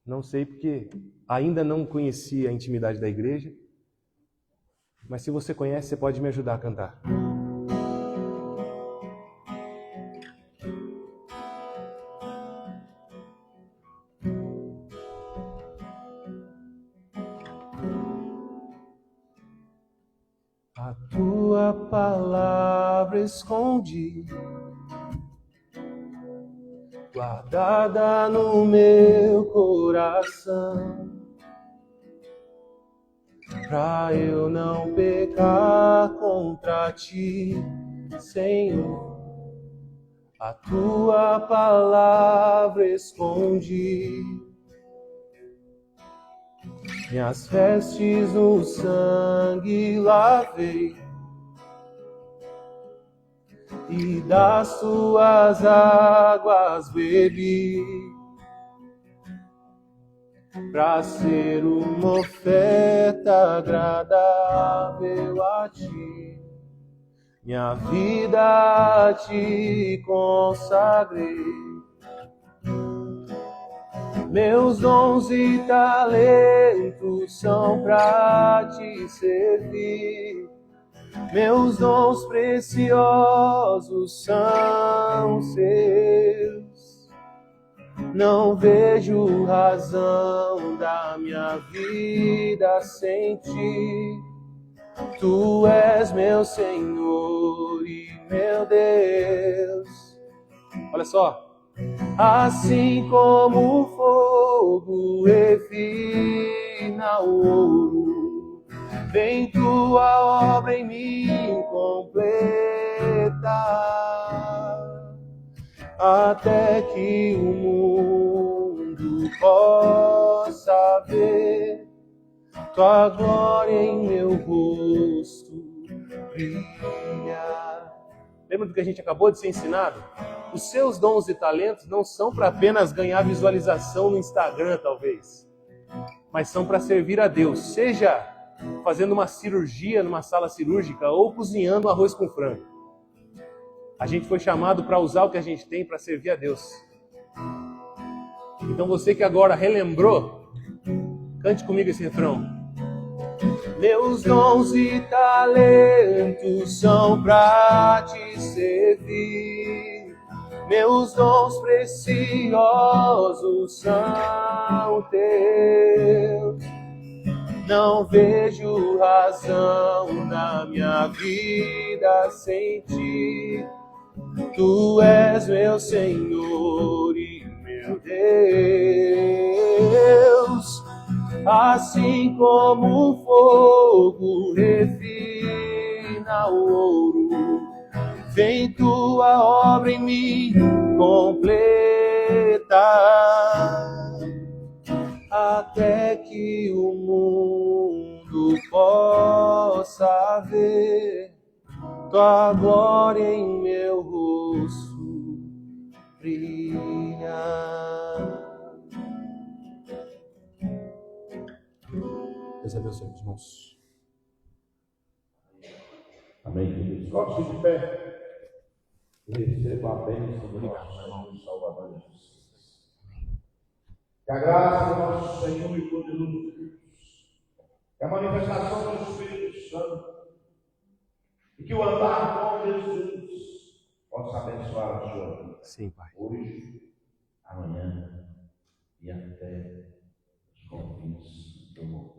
E: Não sei, porque ainda não conheci a intimidade da igreja, mas se você conhece, você pode me ajudar a cantar. A tua palavra escondi, guardada no meu coração, pra eu não pecar contra ti, Senhor. a tua palavra escondi. Minhas vestes no sangue lavei, e das tuas águas bebi, pra ser uma oferta agradável a ti. Minha vida te consagrei, meus dons e talentos são pra te servir. Meus dons preciosos são seus. Não vejo razão da minha vida sem ti. Tu és meu Senhor e meu Deus. Olha só. Assim como o fogo refina o ouro, vem tua obra em mim completa, até que o mundo possa ver tua glória em meu rosto brilha. Lembra do que a gente acabou de ser ensinado? Os seus dons e talentos não são para apenas ganhar visualização no Instagram, talvez, mas são para servir a Deus, seja fazendo uma cirurgia numa sala cirúrgica ou cozinhando arroz com frango. A gente foi chamado para usar o que a gente tem para servir a Deus. Então você que agora relembrou, cante comigo esse refrão. Meus dons e talentos são para te servir. Meus dons preciosos são teus. Não vejo razão na minha vida sem ti. Tu és meu Senhor e meu Deus. Assim como o fogo refina o ouro, vem tua obra em mim completa, até que o mundo possa ver tua glória em meu rosto brilha. Deus abençoe, irmãos.
A: Amém, queridos. Coloque-se de pé e receba a bênção do nosso Senhor e Salvador Jesus. Que a graça do nosso Senhor e poderoso Deus, que a manifestação do Espírito Santo e que o andar com Jesus possa abençoar a sua vida.
E: Sim, Pai.
A: Hoje, amanhã e até os confins do mundo.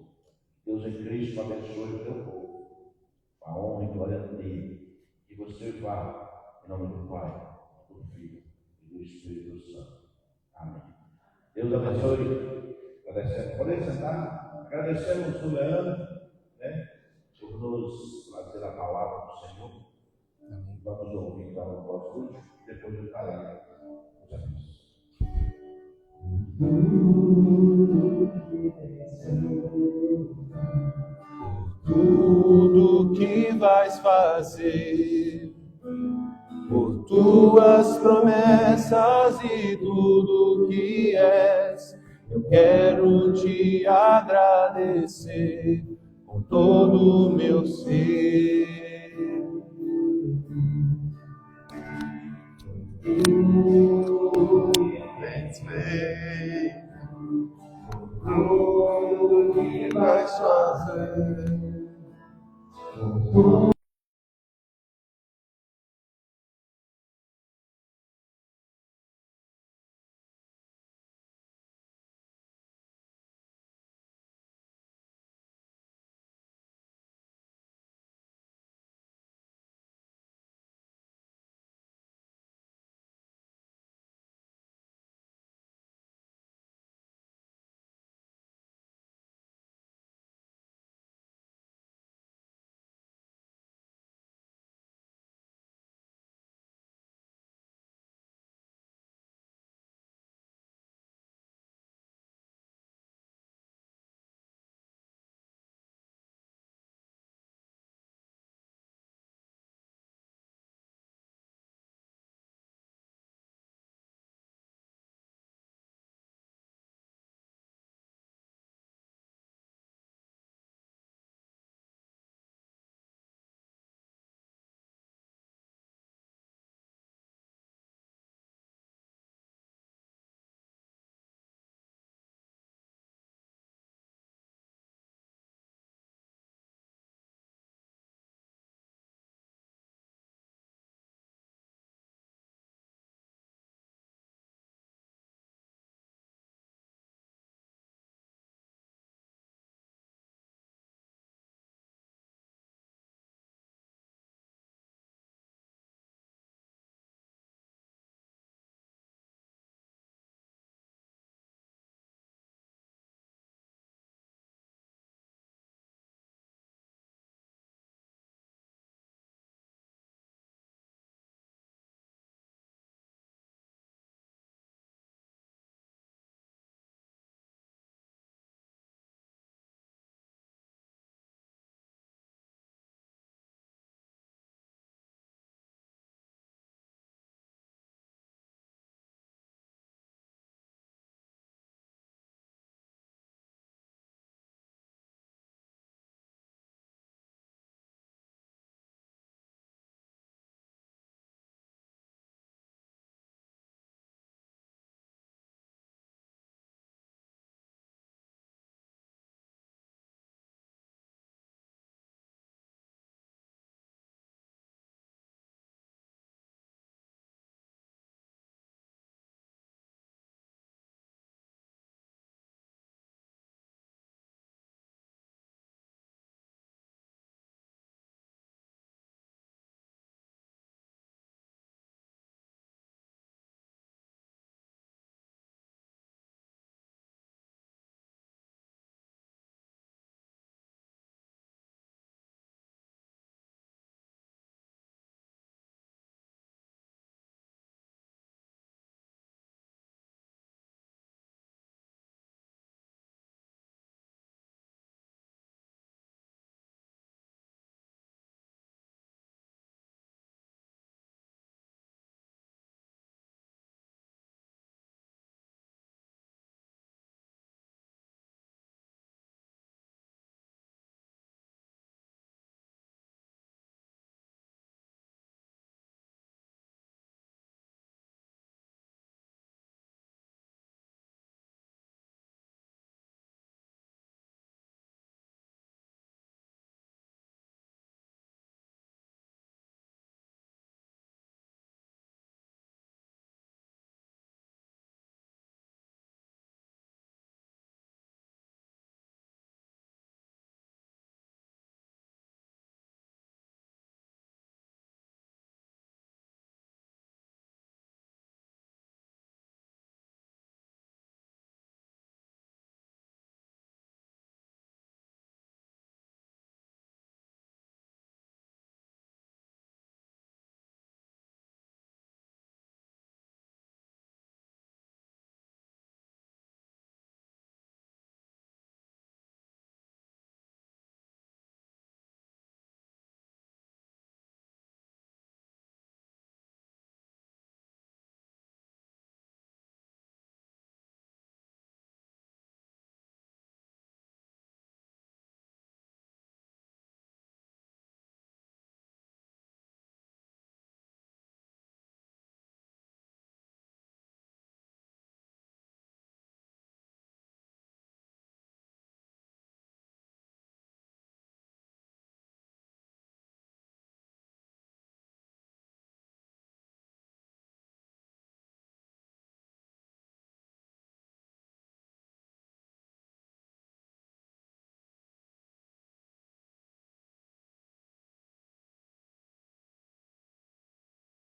A: Deus em Cristo abençoe o teu povo, a honra e glória dele, que você vá em nome do Pai, do Filho e do Espírito Santo. Amém. Deus abençoe. Agradecemos. Podem sentar. Agradecemos o Leandro, por nos trazer a palavra do Senhor. Vamos ouvir então o vosso último, depois eu farei os avisos.
E: Tudo que vais fazer, por tuas promessas e tudo que és, eu quero te agradecer com todo o meu ser. Tudo que vais fazer,